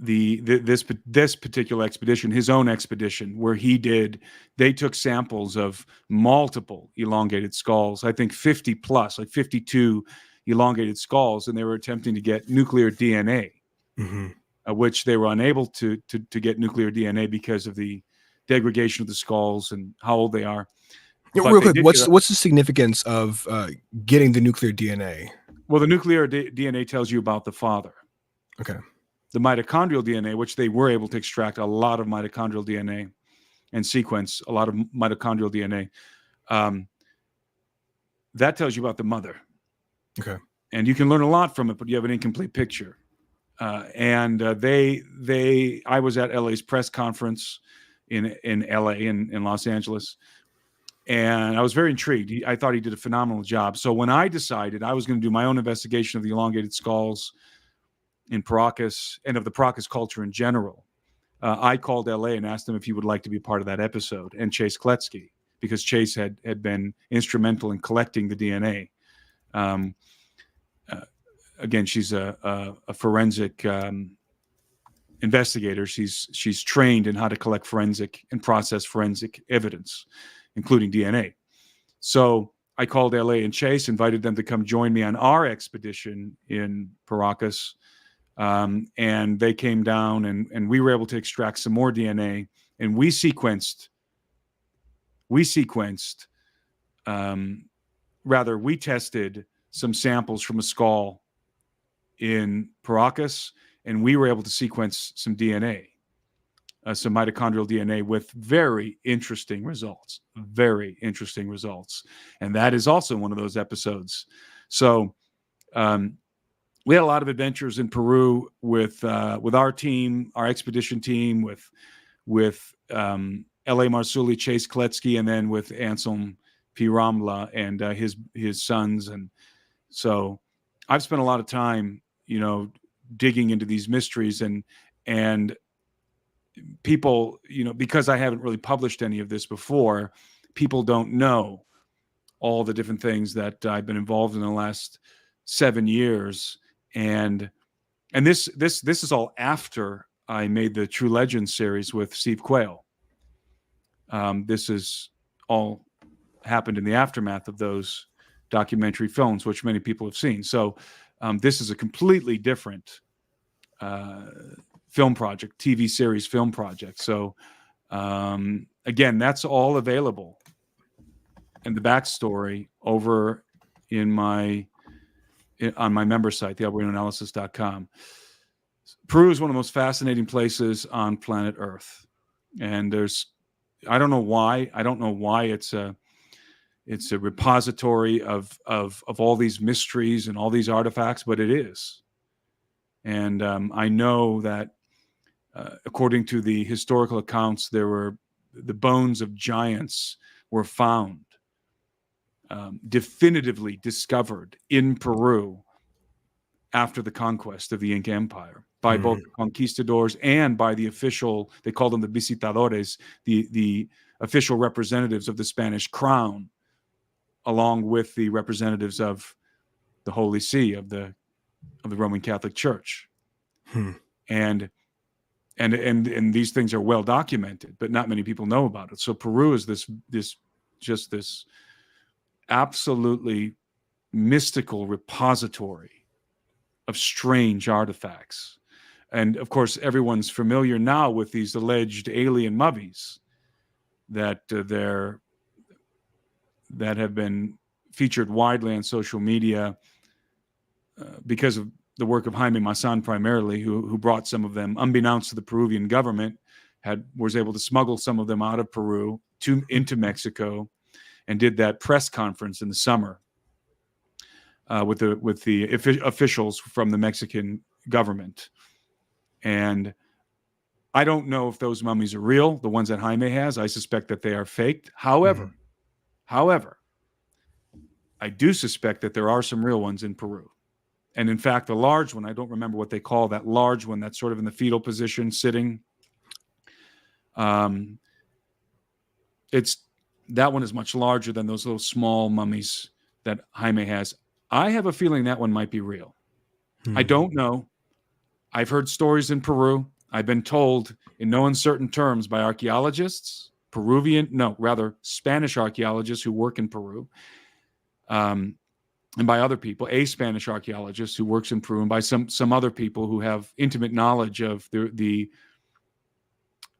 this particular expedition, his own expedition, where they took samples of multiple elongated skulls, I think 50 plus, like 52 elongated skulls, and they were attempting to get nuclear DNA, which they were unable to get nuclear DNA because of the degradation of the skulls and how old they are. Real quick, what's the significance of getting the nuclear DNA? Well, the nuclear DNA tells you about the father. Okay. The mitochondrial DNA, which they were able to extract a lot of mitochondrial DNA and sequence a lot of mitochondrial DNA, that tells you about the mother. Okay. And you can learn a lot from it, but you have an incomplete picture. I was at LA's press conference in LA, in Los Angeles, and I was very intrigued. I thought he did a phenomenal job. So when I decided I was going to do my own investigation of the elongated skulls in Paracas and of the Paracas culture in general, I called LA and asked him if he would like to be part of that episode, and Chase Kletsky, because Chase had been instrumental in collecting the DNA. Again, she's a forensic investigator. She's trained in how to collect forensic and process forensic evidence, including DNA. So I called LA and Chase, invited them to come join me on our expedition in Paracas. And they came down and we were able to extract some more DNA, and we tested some samples from a skull in Paracas, and we were able to sequence some DNA, some mitochondrial DNA, with very interesting results. And that is also one of those episodes. So, we had a lot of adventures in Peru with our team, our expedition team, with L.A. Marsuli, Chase Kletsky, and then with Anselm P. Ramla and his sons. And so I've spent a lot of time, digging into these mysteries, and people, because I haven't really published any of this before, people don't know all the different things that I've been involved in the last 7 years. And this is all after I made the True Legends series with Steve Quayle. This is all happened in the aftermath of those documentary films, which many people have seen. So this is a completely different film project, TV series film project. So again, that's all available in the backstory over on my member site, thealberinoanalysis.com. Peru is one of the most fascinating places on planet Earth. And there's I don't know why. I don't know why it's a repository of all these mysteries and all these artifacts, but it is. And I know that according to the historical accounts, the bones of giants were found, definitively discovered in Peru after the conquest of the Inca Empire by both the conquistadors and by the official, they called them the visitadores, the official representatives of the Spanish crown, along with the representatives of the Holy See, of the Roman Catholic Church. And these things are well documented, but not many people know about it. So Peru is this absolutely mystical repository of strange artifacts. And of course, everyone's familiar now with these alleged alien mummies that have been featured widely on social media because of the work of Jaime Maussan primarily, who brought some of them, unbeknownst to the Peruvian government, was able to smuggle some of them out of Peru into Mexico, and did that press conference in the summer with the officials from the Mexican government. And I don't know if those mummies are real, the ones that Jaime has. I suspect that they are faked. However, I do suspect that there are some real ones in Peru. And in fact, the large one, I don't remember what they call that large one that's sort of in the fetal position sitting. That one is much larger than those little small mummies that Jaime has. I have a feeling that one might be real. I don't know. I've heard stories in Peru. I've been told in no uncertain terms by archaeologists, Spanish archaeologists who work in Peru, and by other people, a Spanish archaeologist who works in Peru, and by some other people who have intimate knowledge of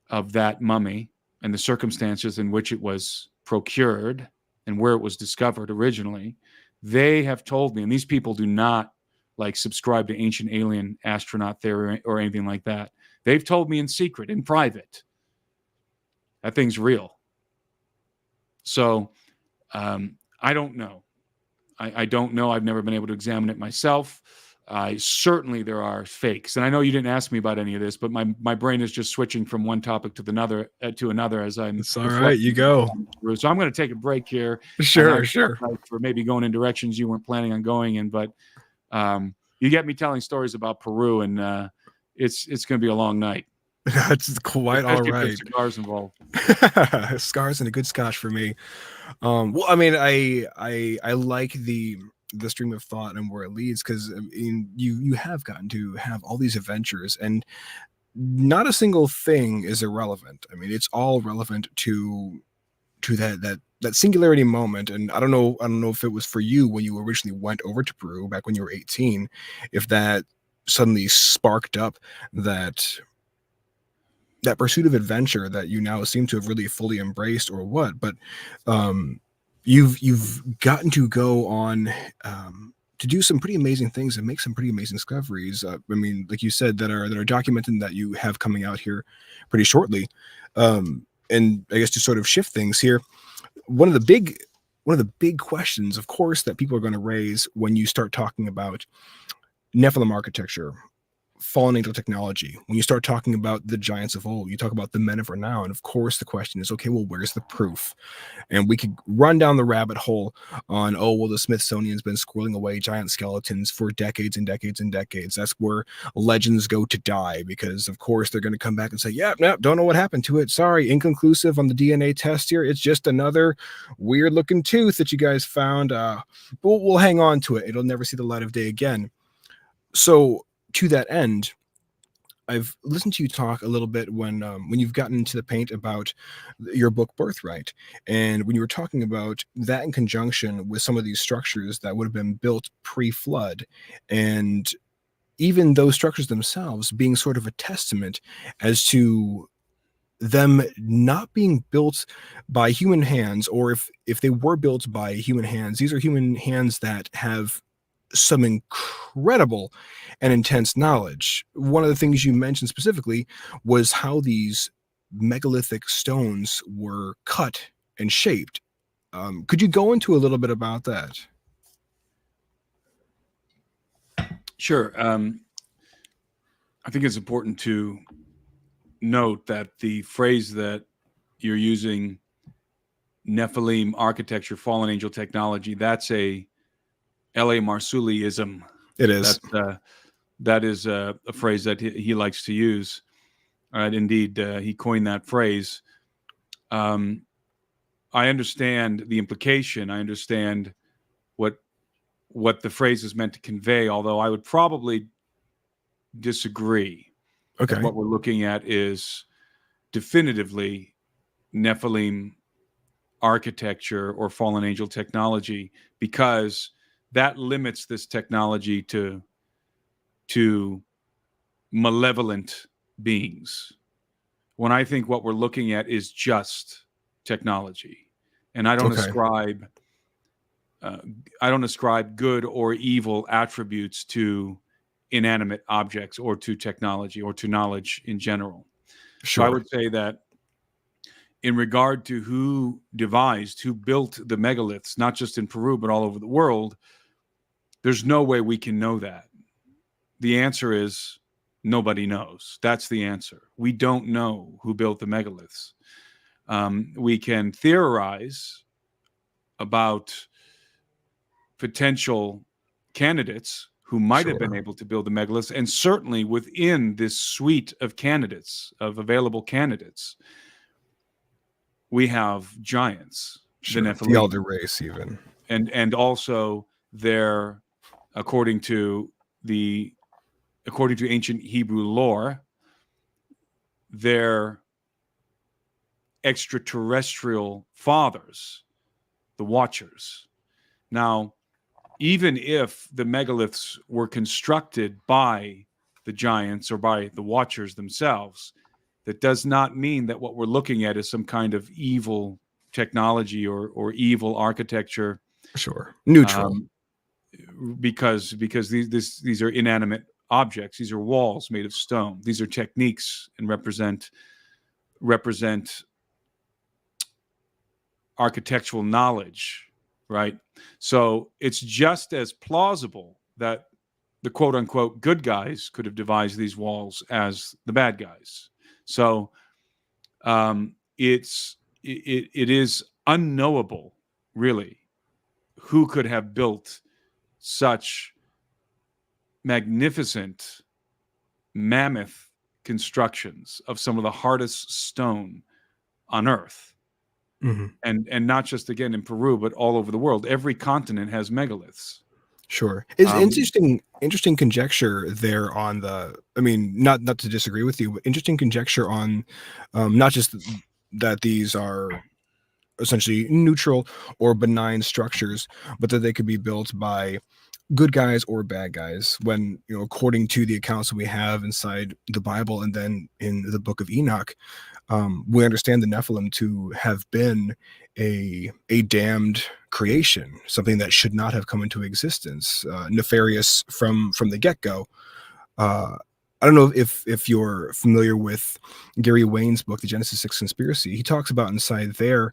of that mummy and the circumstances in which it was procured and where it was discovered originally. They have told me, and these people do not subscribe to ancient alien astronaut theory or anything like that. They've told me in secret, in private, that thing's real. So I don't know. I don't know. I've never been able to examine it myself. Certainly there are fakes. And I know you didn't ask me about any of this, but my brain is just switching from one topic to another as I'm. It's all right. You go. So I'm going to take a break here. Sure. For maybe going in directions you weren't planning on going in, but you get me telling stories about Peru, and it's going to be a long night. That's quite all right. Cigars involved. Scars and a good scotch for me. Well, I mean, I like the stream of thought and where it leads, because you have gotten to have all these adventures, and not a single thing is irrelevant. I mean, it's all relevant to that singularity moment. And I don't know if it was for you when you originally went over to Peru back when you were 18, if that suddenly sparked up that pursuit of adventure that you now seem to have really fully embraced, or what. But you've gotten to go on to do some pretty amazing things and make some pretty amazing discoveries. I mean, like you said, that are documented, that you have coming out here pretty shortly. And I guess to sort of shift things here, one of the big questions, of course, that people are going to raise when you start talking about Nephilim architecture, fallen angel technology, when you start talking about the giants of old, you talk about the men of renown. Of course, the question is, okay, well, where's the proof? And we could run down the rabbit hole on, the Smithsonian's been squirreling away giant skeletons for decades and decades and decades. That's where legends go to die, because of course they're going to come back and say, yeah, no, don't know what happened to it. Sorry, inconclusive on the DNA test here. It's just another weird looking tooth that you guys found. But we'll hang on to it. It'll never see the light of day again. So to that end, I've listened to you talk a little bit when you've gotten into the paint about your book Birthright, and when you were talking about that in conjunction with some of these structures that would have been built pre-flood, and even those structures themselves being sort of a testament as to them not being built by human hands, or if they were built by human hands, these are human hands that have some incredible and intense knowledge. One of the things you mentioned specifically was how these megalithic stones were cut and shaped. Could you go into a little bit about that? Sure. I think it's important to note that the phrase that you're using, Nephilim architecture, fallen angel technology, that's a L.A. Marsouliism. It is. That is a phrase that he likes to use. Indeed, he coined that phrase. I understand the implication. I understand what the phrase is meant to convey, although I would probably disagree. Okay. What we're looking at is definitively Nephilim architecture or fallen angel technology, because that limits this technology to malevolent beings. When I think what we're looking at is just technology, and I don't ascribe good or evil attributes to inanimate objects or to technology or to knowledge in general. Sure. So I would say that in regard to who built the megaliths, not just in Peru, but all over the world, there's no way we can know that. The answer is nobody knows. That's the answer. We don't know who built the megaliths. We can theorize about potential candidates who might have been able to build the megaliths, and certainly within this suite of candidates, of available candidates, we have giants, the Nephilim, the elder race, even, and also their, according to ancient Hebrew lore, their extraterrestrial fathers, the Watchers. Now, even if the megaliths were constructed by the giants or by the Watchers themselves, that does not mean that what we're looking at is some kind of evil technology or evil architecture. Sure. Neutral. Because these are inanimate objects. These are walls made of stone. These are techniques and represent architectural knowledge, right? So it's just as plausible that the quote unquote good guys could have devised these walls as the bad guys. So it is unknowable, really, who could have built such magnificent, mammoth constructions of some of the hardest stone on Earth. Mm-hmm. And not just, again, in Peru, but all over the world. Every continent has megaliths. Sure. It's interesting conjecture there on the, I mean, not to disagree with you, but interesting conjecture on not just that these are essentially neutral or benign structures, but that they could be built by good guys or bad guys, when, you know, according to the accounts that we have inside the Bible and then in the book of Enoch, we understand the Nephilim to have been a damned creation, something that should not have come into existence, nefarious from the get-go. I don't know if you're familiar with Gary Wayne's book, The Genesis 6 Conspiracy. He talks about inside there,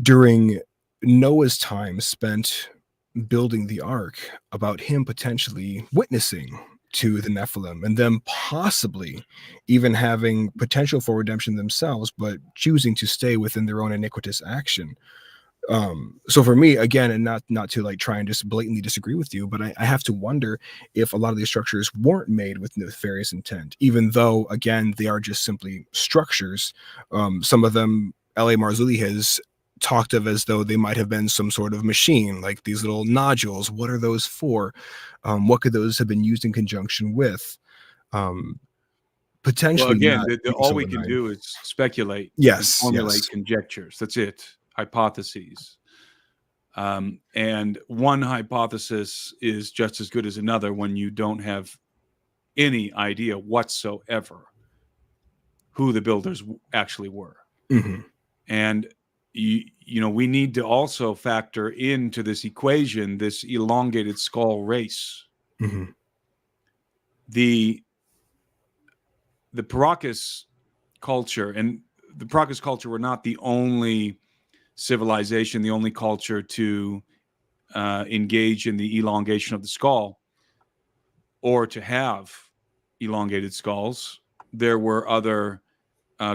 during Noah's time spent building the ark, about him potentially witnessing to the Nephilim and them possibly even having potential for redemption themselves, but choosing to stay within their own iniquitous action. So for me, again, and not to like try and just blatantly disagree with you, but I have to wonder if a lot of these structures weren't made with nefarious intent, even though, again, they are just simply structures. Some of them, L.A. Marzulli has talked of as though they might have been some sort of machine, like these little nodules. What are those for? What could those have been used in conjunction with? Potentially. Well, again, all we can do is speculate. Yes. Formulate conjectures. That's it. Hypotheses. And one hypothesis is just as good as another when you don't have any idea whatsoever who the builders actually were. Mm-hmm. And you know, we need to also factor into this equation this elongated skull race. Mm-hmm. The Paracas culture, and the Paracas culture were not the only civilization, the only culture to engage in the elongation of the skull or to have elongated skulls. There were other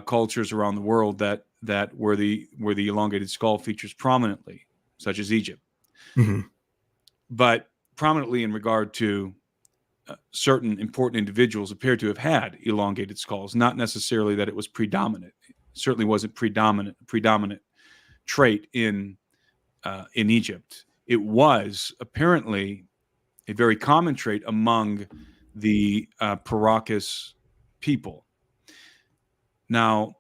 cultures around the world that where the elongated skull features prominently, such as Egypt. Mm-hmm. But prominently in regard to certain important individuals appear to have had elongated skulls, not necessarily that it was predominant. It certainly wasn't predominant trait in Egypt. It was apparently a very common trait among the Paracas people. Now,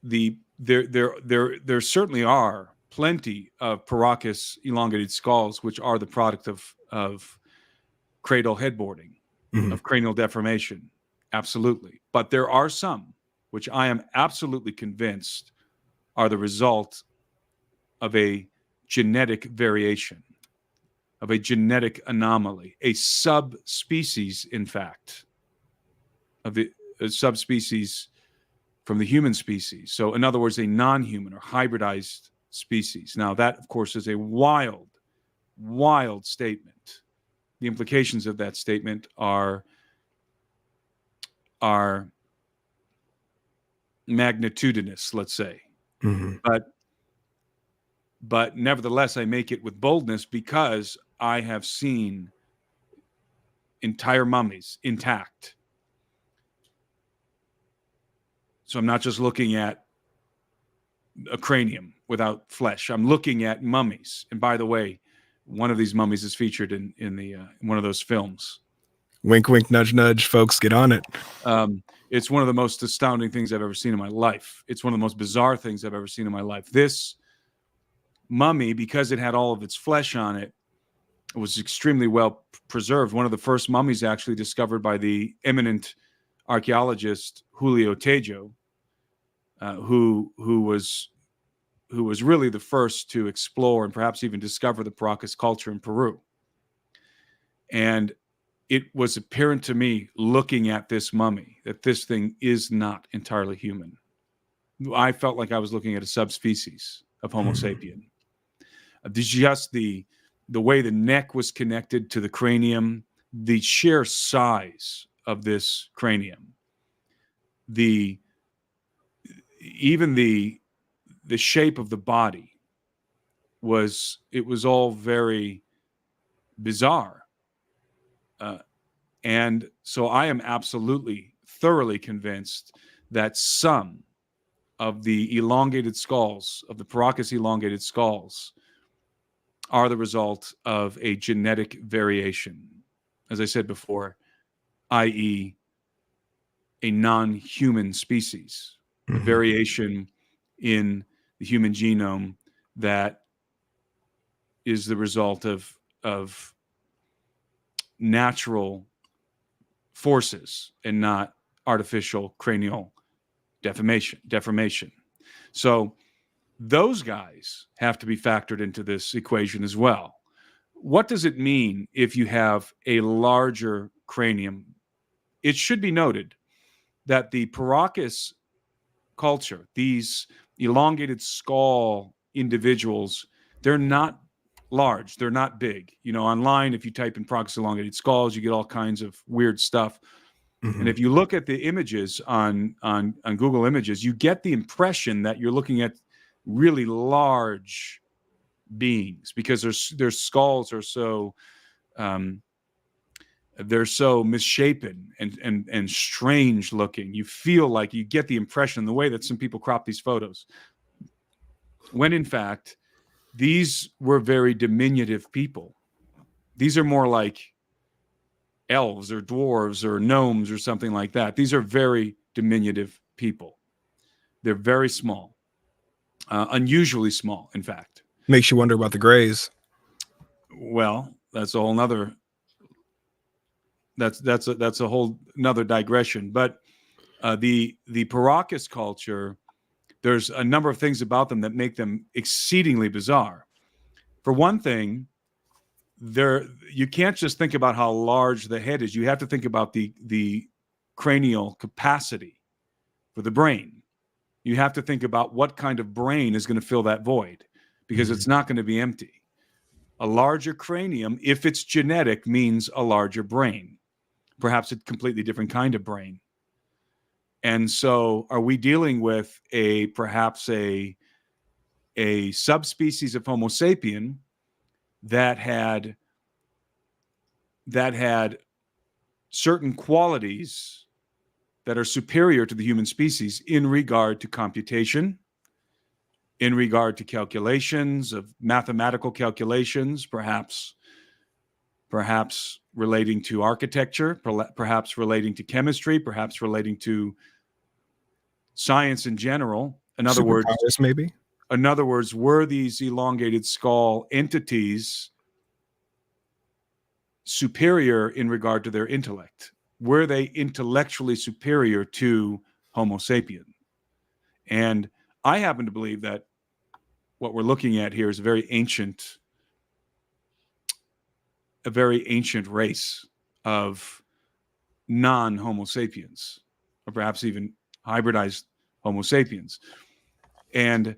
there certainly are plenty of Paracas elongated skulls, which are the product of cradle headboarding, Mm-hmm. of cranial deformation. Absolutely. But there are some, which I am absolutely convinced are the result of a genetic variation, of a genetic anomaly, a subspecies, in fact, of the subspecies from the human species. So, in other words, a non-human or hybridized species. Now, that, of course, is a wild, wild statement. The implications of that statement are magnitudinous, let's say. Mm-hmm. But nevertheless, I make it with boldness because I have seen entire mummies intact. So I'm not just looking at a cranium without flesh. I'm looking at mummies. And by the way, one of these mummies is featured in one of those films. Wink, wink, nudge, nudge. Folks, get on it. It's one of the most astounding things I've ever seen in my life. It's one of the most bizarre things I've ever seen in my life. This mummy, because it had all of its flesh on it, was extremely well preserved. One of the first mummies actually discovered by the eminent archaeologist Julio Tejo, who was really the first to explore and perhaps even discover the Paracas culture in Peru. And it was apparent to me, looking at this mummy, that this thing is not entirely human. I felt like I was looking at a subspecies of Homo sapien. Just the way the neck was connected to the cranium, the sheer size of this cranium, even the shape of the body was all very bizarre. And so I am absolutely, thoroughly convinced that some of the elongated skulls, of the Paracas elongated skulls, are the result of a genetic variation, as I said before, i.e., a non-human species, a variation in the human genome that is the result of natural forces and not artificial cranial deformation. So those guys have to be factored into this equation as well. What does it mean if you have a larger cranium? It should be noted that the Paracas culture, these elongated skull individuals, they're not large, they're not big. You know, online, if you type in Paracas elongated skulls, you get all kinds of weird stuff. And if you look at the images on Google Images, you get the impression that you're looking at really large beings because their skulls are so they're so misshapen and strange looking. You feel like you get the impression, the way that some people crop these photos, when in fact these were very diminutive people. These are more like elves or dwarves or gnomes or something like that. These are very diminutive people. They're very small, unusually small, in fact. Makes you wonder about the Greys. Well, that's a whole nother. That's a whole nother digression. But the Paracas culture, there's a number of things about them that make them exceedingly bizarre. For one thing, you can't just think about how large the head is. You have to think about the cranial capacity for the brain. You have to think about what kind of brain is going to fill that void, because it's not going to be empty. A larger cranium, if it's genetic, means a larger brain, perhaps a completely different kind of brain. And so are we dealing with perhaps a subspecies of Homo sapien that had certain qualities that are superior to the human species in regard to computation, in regard to calculations of mathematical calculations, perhaps relating to architecture, perhaps relating to chemistry, perhaps relating to science in general. In other words, maybe. In other words, were these elongated skull entities superior in regard to their intellect? Were they intellectually superior to Homo sapien? And I happen to believe that what we're looking at here is a very ancient race of non-Homo sapiens, or perhaps even hybridized Homo sapiens. And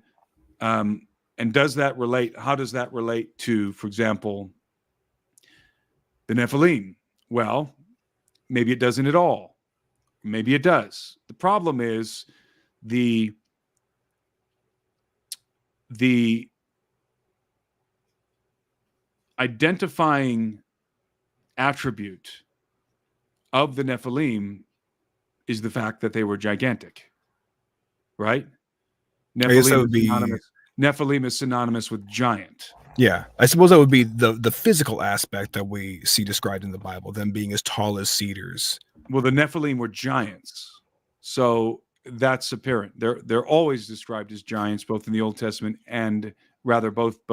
does that relate? How does that relate to, for example, the Nephilim? Well, maybe it doesn't at all. Maybe it does. The problem is the identifying attribute of the Nephilim is the fact that they were gigantic, right? Nephilim is synonymous with giant. Yeah, I suppose that would be the physical aspect that we see described in the Bible, them being as tall as cedars. Well, the Nephilim were giants, so that's apparent. They're always described as giants, both in the Old Testament and rather both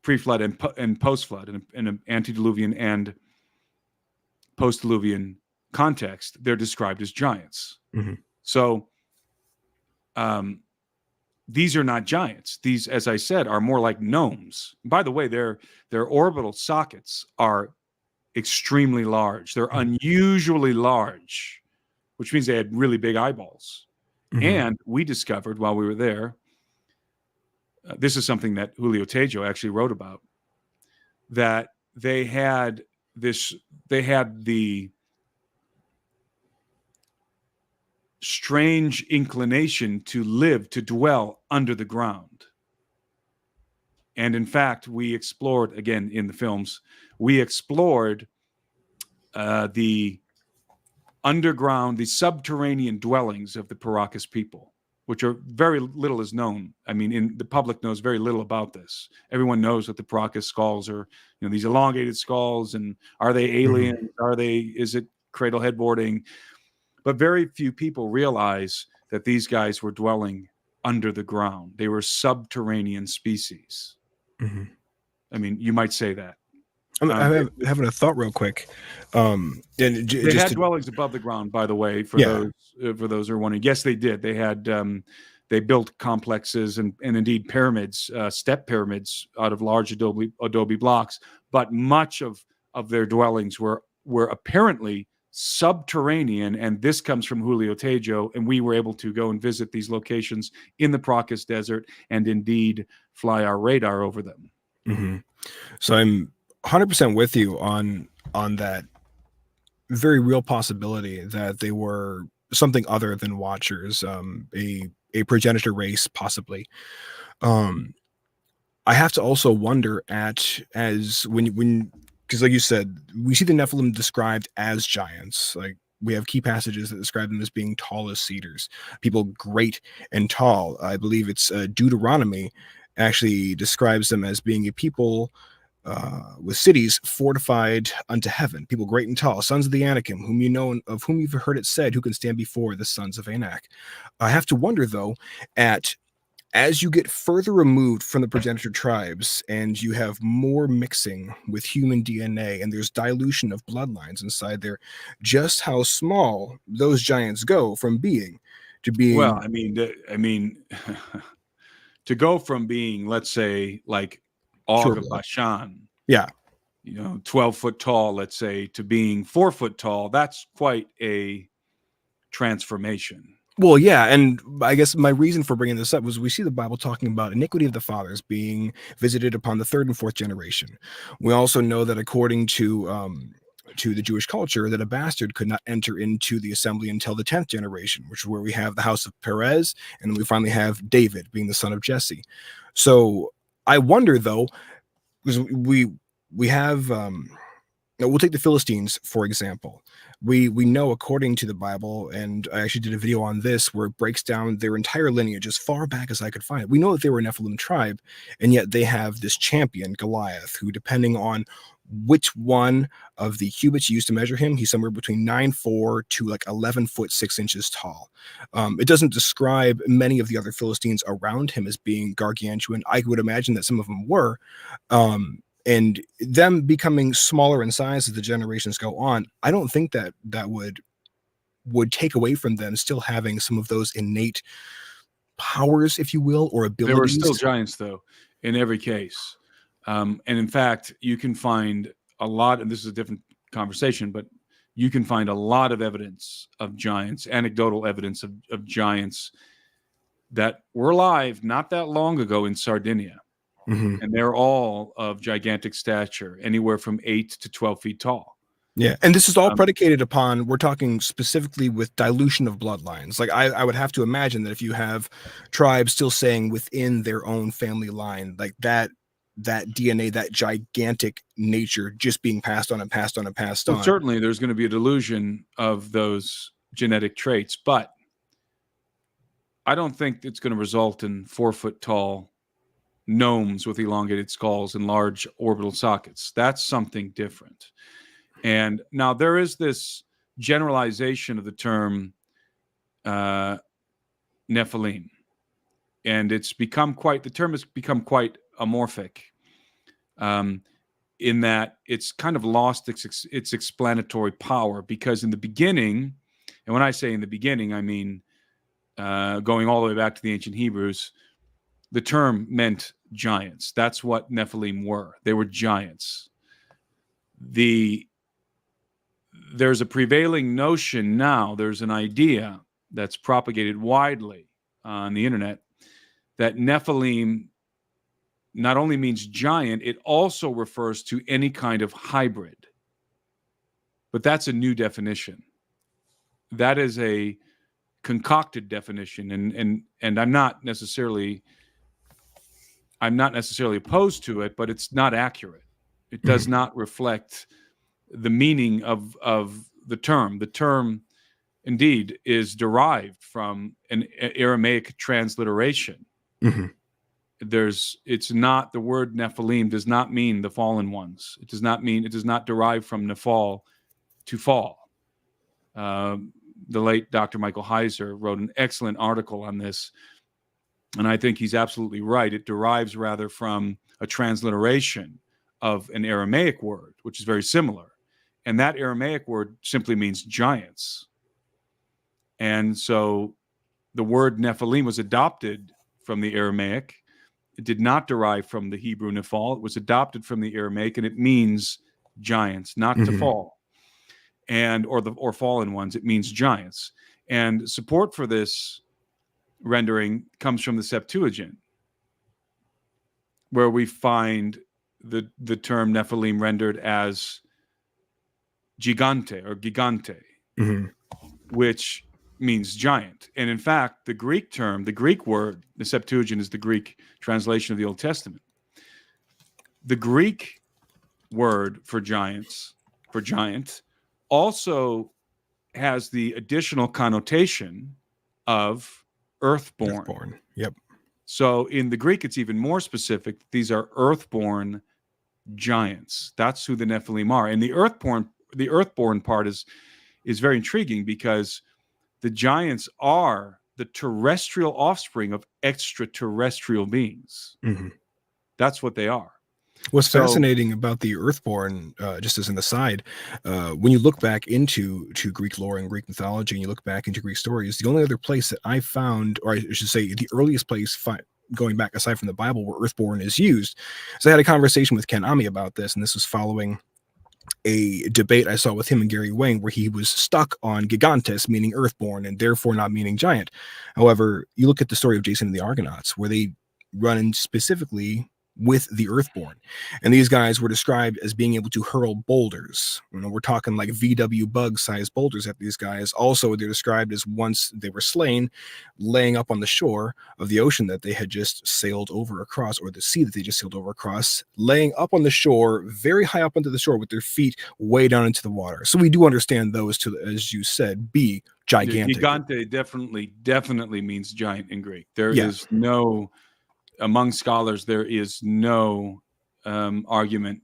pre-flood and post-flood, in an antediluvian and post-diluvian context. They're described as giants. Mm-hmm. So these are not giants. These, as I said, are more like gnomes. By the way, their orbital sockets are extremely large. They're unusually large, which means they had really big eyeballs. Mm-hmm. And we discovered while we were there, this is something that Julio Tejo actually wrote about, that they had the strange inclination to dwell under the ground. And in fact, we explored, again, in the films, the underground, the subterranean dwellings of the Paracas people, which are very little is known. I mean, the public knows very little about this. Everyone knows that the Paracas skulls are, these elongated skulls, and are they aliens? Mm-hmm. Is it cradle headboarding? But very few people realize that these guys were dwelling under the ground. They were subterranean species. Mm-hmm. I mean, you might say that. I'm having a thought real quick. They had dwellings above the ground, by the way, for those who are wondering. Yes, they did. They had they built complexes and indeed pyramids, step pyramids out of large adobe blocks. But much of their dwellings were apparently subterranean, and this comes from Julio Tejo, and we were able to go and visit these locations in the Paracas Desert and indeed fly our radar over them. Mm-hmm. So I'm 100% with you on that very real possibility that they were something other than Watchers, a progenitor race, possibly. I have to also wonder because like you said, we see the Nephilim described as giants. Like, we have key passages that describe them as being tall as cedars, people great and tall. I believe it's Deuteronomy actually describes them as being a people with cities fortified unto heaven, people great and tall, sons of the Anakim, whom you know, of whom you've heard it said, who can stand before the sons of Anak. I have to wonder, though, as you get further removed from the progenitor tribes and you have more mixing with human DNA and there's dilution of bloodlines inside there, just how small those giants go from being to being. Well, I mean, to go from being, let's say, like Og of Bashan, 12 foot tall, let's say, to being 4 foot tall, that's quite a transformation. Well, yeah, and I guess my reason for bringing this up was we see the Bible talking about iniquity of the fathers being visited upon the third and fourth generation. We also know that according to the Jewish culture, that a bastard could not enter into the assembly until the 10th generation, which is where we have the house of Perez, and then we finally have David being the son of Jesse. So I wonder, though, because we have we'll take the Philistines, for example. We know, according to the Bible, and I actually did a video on this where it breaks down their entire lineage as far back as I could find it. We know that they were a Nephilim tribe, and yet they have this champion, Goliath, who, depending on which one of the cubits used to measure him, he's somewhere between 9'4" to like 11 foot 6 inches tall. It doesn't describe many of the other Philistines around him as being gargantuan. I would imagine that some of them were. And them becoming smaller in size as the generations go on, I don't think that would take away from them still having some of those innate powers, if you will, or abilities. There were still giants, though, in every case. And in fact, you can find a lot, and this is a different conversation, but you can find a lot of evidence of giants, anecdotal evidence of giants that were alive not that long ago in Sardinia. Mm-hmm. And they're all of gigantic stature, anywhere from 8 to 12 feet tall. Yeah, and this is all predicated upon, we're talking specifically with dilution of bloodlines. Like I would have to imagine that if you have tribes still saying within their own family line, like that DNA, that gigantic nature just being passed on and passed on and passed on. Certainly there's going to be a delusion of those genetic traits, but I don't think it's going to result in 4 foot tall gnomes with elongated skulls and large orbital sockets. That's something different. And now there is this generalization of the term Nephilim, and the term has become quite amorphic, in that it's kind of lost its explanatory power, because in the beginning, and when I say in the beginning, I mean going all the way back to the ancient Hebrews, the term meant giants. That's what Nephilim were. They were giants. There's a prevailing notion now, there's an idea that's propagated widely on the internet, that Nephilim not only means giant, it also refers to any kind of hybrid. But that's a new definition. That is a concocted definition, and I'm not necessarily opposed to it, but it's not accurate. It does not reflect the meaning of the term. The term, indeed, is derived from an Aramaic transliteration. Mm-hmm. It's not, the word Nephilim does not mean the fallen ones. It does not derive from Nephal, to fall. The late Dr. Michael Heiser wrote an excellent article on this, and I think he's absolutely right. It derives rather from a transliteration of an Aramaic word, which is very similar. And that Aramaic word simply means giants. And so the word Nephilim was adopted from the Aramaic. It did not derive from the Hebrew Nephal. It was adopted from the Aramaic, and it means giants, not to fall, or fallen ones. It means giants. And support for this rendering comes from the Septuagint, where we find the term Nephilim rendered as gigante or gigante, which means giant. And in fact, the Greek word, the Septuagint is the Greek translation of the Old Testament. The Greek word for giant, also has the additional connotation of earthborn. Yep. So in the Greek, it's even more specific. These are earthborn giants. That's who the Nephilim are. And the earthborn part is very intriguing, because the giants are the terrestrial offspring of extraterrestrial beings. That's what they are. What's fascinating about the earthborn, just as an aside, when you look back into Greek lore and Greek mythology, and you look back into Greek stories, the only other place that I found, or I should say the earliest place going back aside from the Bible where earthborn is used. So I had a conversation with Ken Ami about this, and this was following a debate I saw with him and Gary Wang where he was stuck on gigantes, meaning earthborn, and therefore not meaning giant. However, you look at the story of Jason and the Argonauts, where they run in specifically with the earthborn, and these guys were described as being able to hurl boulders. We're talking like VW bug sized boulders at these guys. Also, they're described as, once they were slain, laying up on the shore of the ocean that they had just sailed over across, or the sea that they just sailed over across, laying up on the shore, very high up onto the shore with their feet way down into the water. So we do understand those to, as you said, be gigantic. Gigante definitely means giant in Greek. There is no, among scholars, there is no argument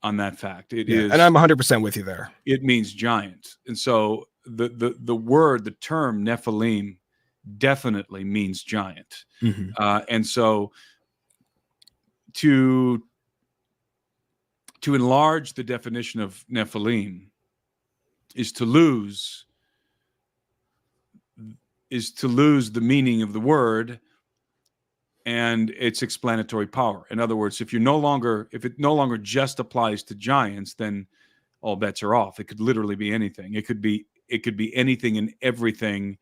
on that fact. It is, and I'm 100% with you there. It means giant. And so the term Nephilim definitely means giant. And so to enlarge the definition of Nephilim is to lose the meaning of the word and its explanatory power. In other words, if it no longer just applies to giants, then all bets are off. It could literally be anything. It could be anything and everything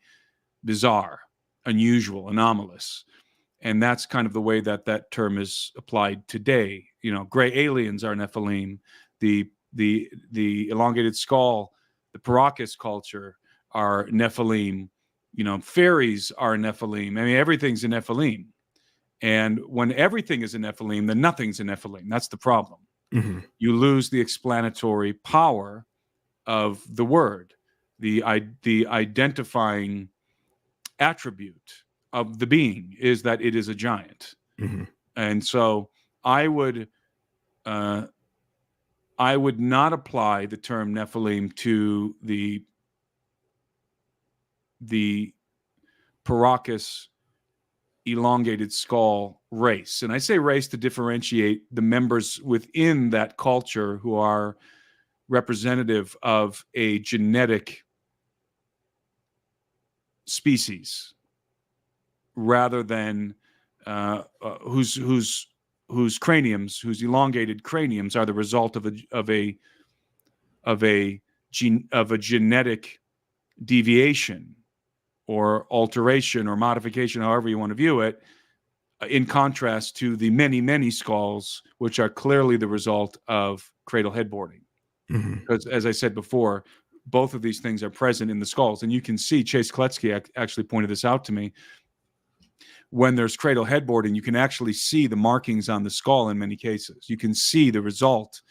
bizarre, unusual, anomalous. And that's kind of the way that term is applied today. Gray aliens are Nephilim. The elongated skull, the Paracas culture are Nephilim. Fairies are Nephilim. I mean, everything's a Nephilim. And when everything is a Nephilim, then nothing's a Nephilim. That's the problem. You lose the explanatory power of the word, the identifying attribute of the being is that it is a giant. And so I would not apply the term Nephilim to the Paracas elongated skull race. And I say race to differentiate the members within that culture who are representative of a genetic species, rather than whose craniums, whose elongated craniums are the result of a genetic deviation or alteration or modification, however you want to view it, in contrast to the many skulls, which are clearly the result of cradle headboarding. Because, as I said before, both of these things are present in the skulls. And you can see, Chase Kletsky actually pointed this out to me, when there's cradle headboarding, you can actually see the markings on the skull in many cases. You can see the result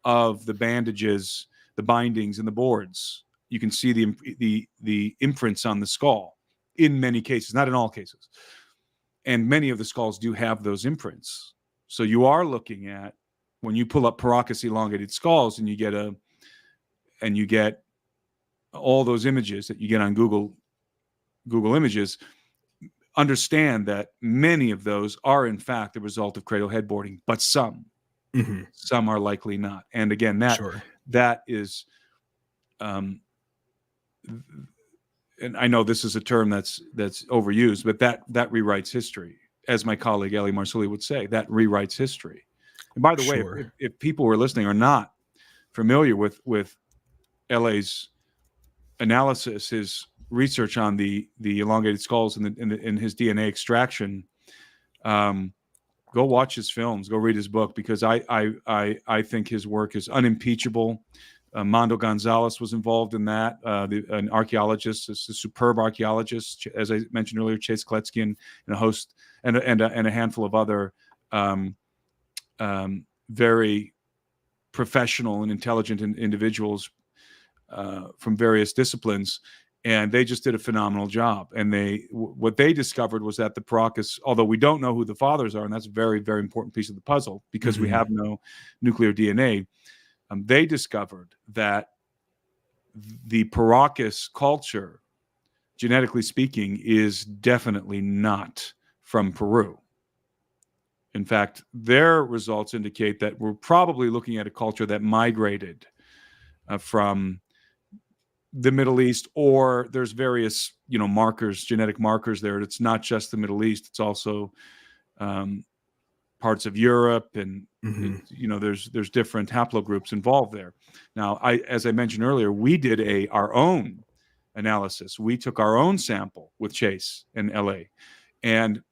of the bandages, the bindings, and the boards. You can see the imprints on the skull in many cases, not in all cases. And many of the skulls do have those imprints. So you are looking at, when you pull up Paracas elongated skulls and you get all those images that you get on Google Images, understand that many of those are in fact the result of cradle headboarding, but some are likely not. And again, that is, and I know this is a term that's overused, but that rewrites history, as my colleague Eli Marsuli would say. That rewrites history. And by the way, if people who are listening are not familiar with LA's analysis, his research on the elongated skulls and in his DNA extraction, go watch his films, go read his book, because I think his work is unimpeachable. Mondo Gonzalez was involved in that, an archaeologist, a superb archaeologist, as I mentioned earlier, Chase Kletsky, and a host and a handful of other very professional and intelligent individuals from various disciplines. And they just did a phenomenal job. And what they discovered was that the Paracas, although we don't know who the fathers are, and that's a very, very important piece of the puzzle because we have no nuclear DNA, they discovered that the Paracas culture, genetically speaking, is definitely not from Peru. In fact, their results indicate that we're probably looking at a culture that migrated from the Middle East, or there's various, genetic markers there. It's not just the Middle East. It's also parts of Europe, and Mhm. there's different haplogroups involved there. Now, as I mentioned earlier, we did our own analysis. We took our own sample with Chase in LA, and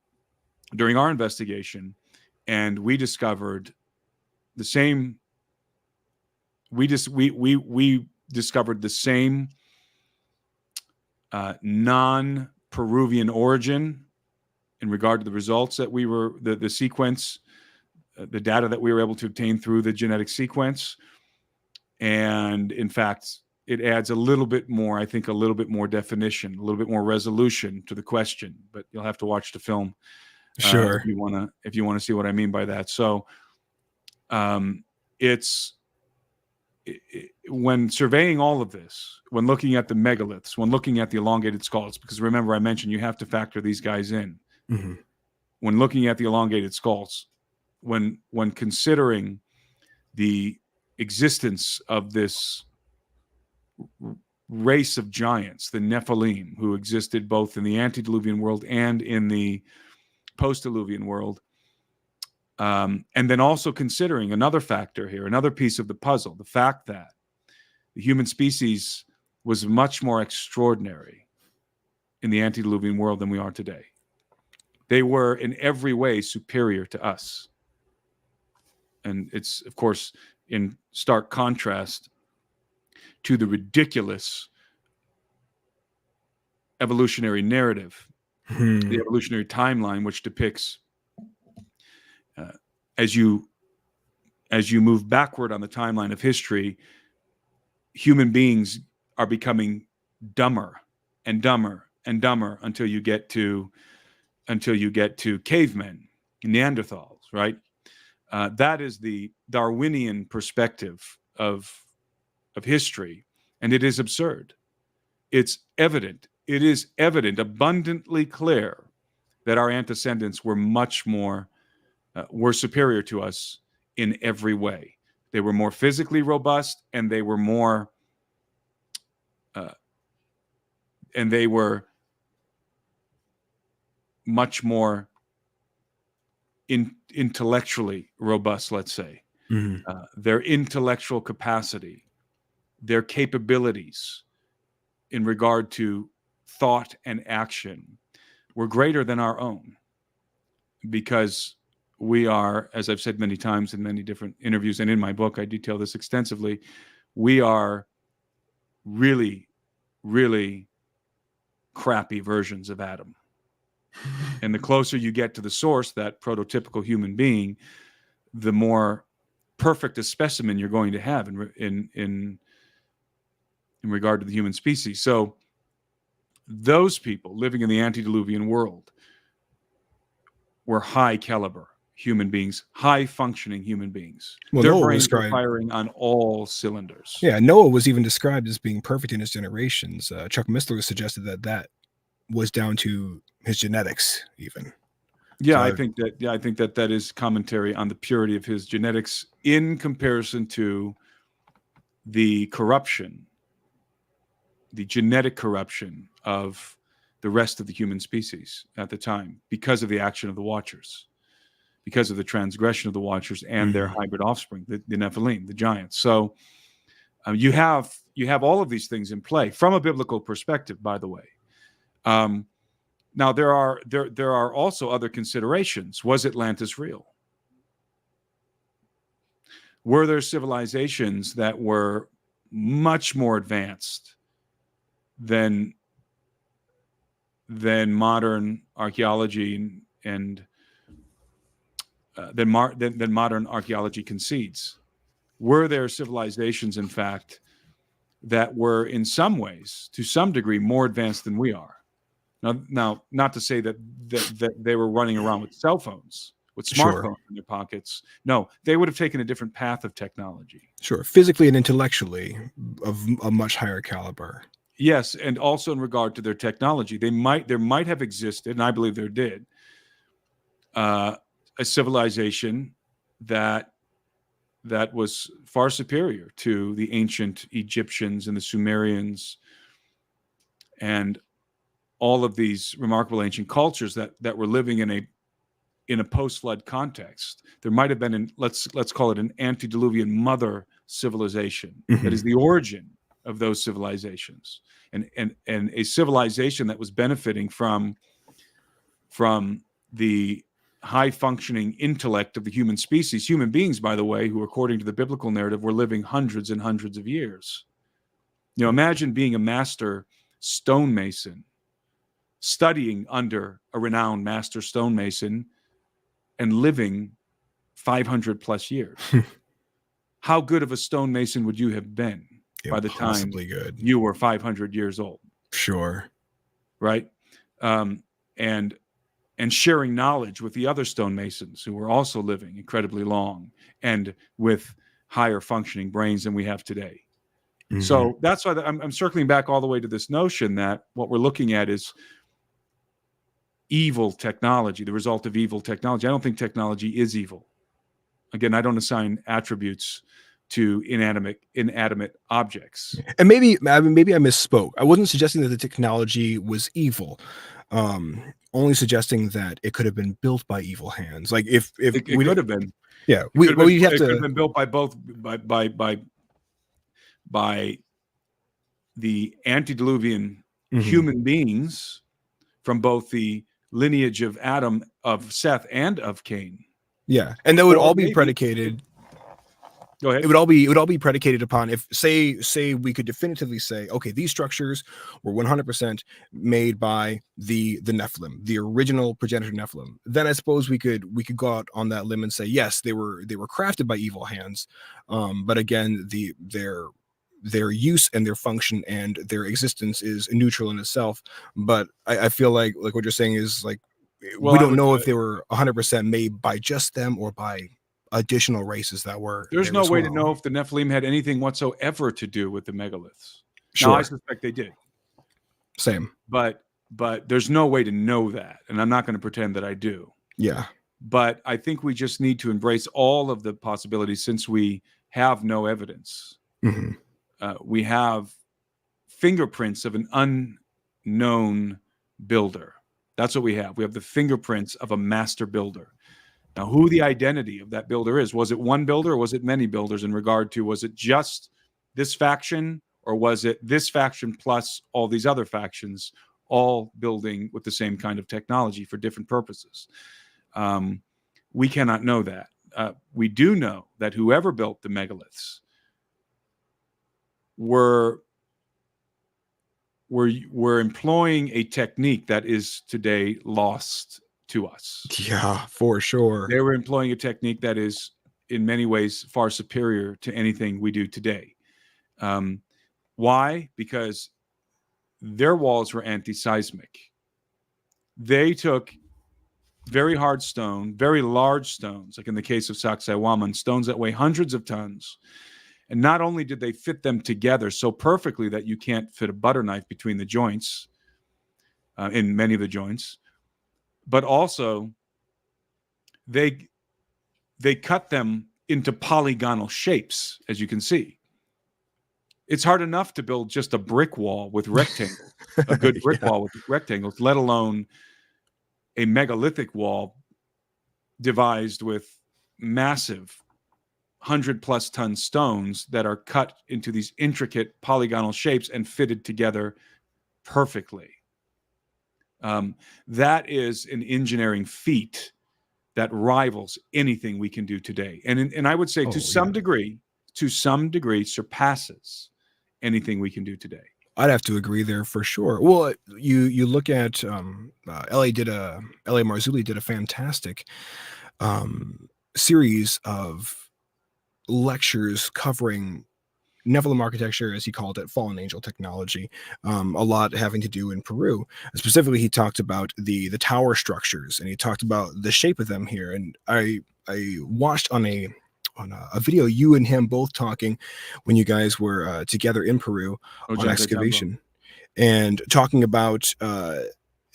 during our investigation, and we discovered the same. We discovered the same non-Peruvian origin in regard to the results that the sequence, the data that we were able to obtain through the genetic sequence. And in fact, it adds a little bit more definition, a little bit more resolution to the question, but you'll have to watch the film Sure. if you want to see what I mean by that. So when surveying all of this, when looking at the megaliths, when looking at the elongated skulls, because remember I mentioned you have to factor these guys in. Mhm. When looking at the elongated skulls, when considering the existence of this race of giants, the Nephilim, who existed both in the antediluvian world and in the post-diluvian world, and then also considering another factor here, another piece of the puzzle, the fact that the human species was much more extraordinary in the antediluvian world than we are today. They were in every way superior to us. And it's, of course, in stark contrast to the ridiculous evolutionary narrative, the evolutionary timeline, which depicts as you move backward on the timeline of history, human beings are becoming dumber and dumber and dumber until you get to cavemen, Neanderthals, right? That is the Darwinian perspective of history, and it is absurd. It's evident. It is evident, abundantly clear, that our antecedents were much more, were superior to us in every way. They were more physically robust, and they were more, and they were much more intellectually robust, let's say. Mhm. Their intellectual capacity, their capabilities in regard to thought and action were greater than our own, because we are, as I've said many times in many different interviews and in my book, I detail this extensively, we are really, really crappy versions of Adam. And the closer you get to the source, that prototypical human being, the more perfect a specimen you're going to have in regard to the human species. So those people living in the antediluvian world were high caliber human beings, high functioning human beings. Well, Their Noah was brains were described. firing on all cylinders. Yeah, Noah was even described as being perfect in his generations. Chuck Missler suggested that was down to his genetics, even. Yeah, So I think that is commentary on the purity of his genetics in comparison to the corruption, the genetic corruption of the rest of the human species at the time, because of the action of the Watchers, because of the transgression of the Watchers and their hybrid offspring, the Nephilim, the giants. So you have all of these things in play from a biblical perspective, by the way. Now there are also other considerations. Was Atlantis real? Were there civilizations that were much more advanced than modern archaeology and than modern archaeology concedes? Were there civilizations, in fact, that were in some ways, to some degree, more advanced than we are? Now, not to say that they were running around with cell phones, with smartphones in their pockets. No, they would have taken a different path of technology. Sure, physically and intellectually of a much higher caliber. Yes, and also in regard to their technology, there might have existed, and I believe there did, a civilization that was far superior to the ancient Egyptians and the Sumerians and all of these remarkable ancient cultures that were living in in a post-flood context. There might have been let's call it an antediluvian mother civilization that is the origin of those civilizations, and a civilization that was benefiting from the high functioning intellect of the human species. Human beings, by the way, who according to the biblical narrative were living hundreds and hundreds of years. You know, imagine being a master stonemason, studying under a renowned master stonemason and living 500 plus years. How good of a stonemason would you have been by the time you were 500 years old? Sure. Right. And sharing knowledge with the other stonemasons who were also living incredibly long and with higher functioning brains than we have today. So that's why I'm circling back all the way to this notion that what we're looking at is evil technology, the result of evil technology. I don't think technology is evil. Again, I don't assign attributes to inanimate objects. And maybe I misspoke. I wasn't suggesting that the technology was evil. Only suggesting that it could have been built by evil hands. Like if it could have been. Yeah. It could have been built by both by the antediluvian human beings from both the lineage of Adam, of Seth, and of Cain. Yeah, and that would all be predicated. Go ahead. It would all be predicated upon if say we could definitively say, okay, these structures were 100% made by the Nephilim, the original progenitor Nephilim. Then I suppose we could go out on that limb and say, yes, they were crafted by evil hands. But again, their use and their function and their existence is neutral in itself. But I feel like what you're saying is like, we don't know if they were 100% made by just them or by additional races that were. There's no way to know if the Nephilim had anything whatsoever to do with the megaliths. Sure. Now, I suspect they did. Same. But there's no way to know that, and I'm not going to pretend that I do. Yeah. But I think we just need to embrace all of the possibilities since we have no evidence. We have fingerprints of an unknown builder. That's what we have. We have the fingerprints of a master builder. Now, who the identity of that builder is? Was it one builder or was it many builders in regard to, was it just this faction or was it this faction plus all these other factions all building with the same kind of technology for different purposes? We cannot know that. We do know that whoever built the megaliths were employing a technique that is today lost to us. Yeah, for sure. They were employing a technique that is in many ways far superior to anything we do today. Why? Because their walls were anti-seismic. They took very hard stone, very large stones, like in the case of Sacsayhuaman, stones that weigh hundreds of tons. And not only did they fit them together so perfectly that you can't fit a butter knife between the joints, in many of the joints, but also they cut them into polygonal shapes, as you can see. It's hard enough to build just a brick wall with rectangles, a good brick wall with rectangles, let alone a megalithic wall devised with massive 100+ ton stones that are cut into these intricate polygonal shapes and fitted together perfectly. That is an engineering feat that rivals anything we can do today. And I would say to some degree, surpasses anything we can do today. I'd have to agree there for sure. Well, you look at L.A. Marzulli did a fantastic series of lectures covering Nephilim architecture, as he called it, fallen angel technology, a lot having to do in Peru. Specifically, he talked about the tower structures, and he talked about the shape of them here. And I watched on a video, you and him both talking when you guys were together in Peru on excavation, and talking about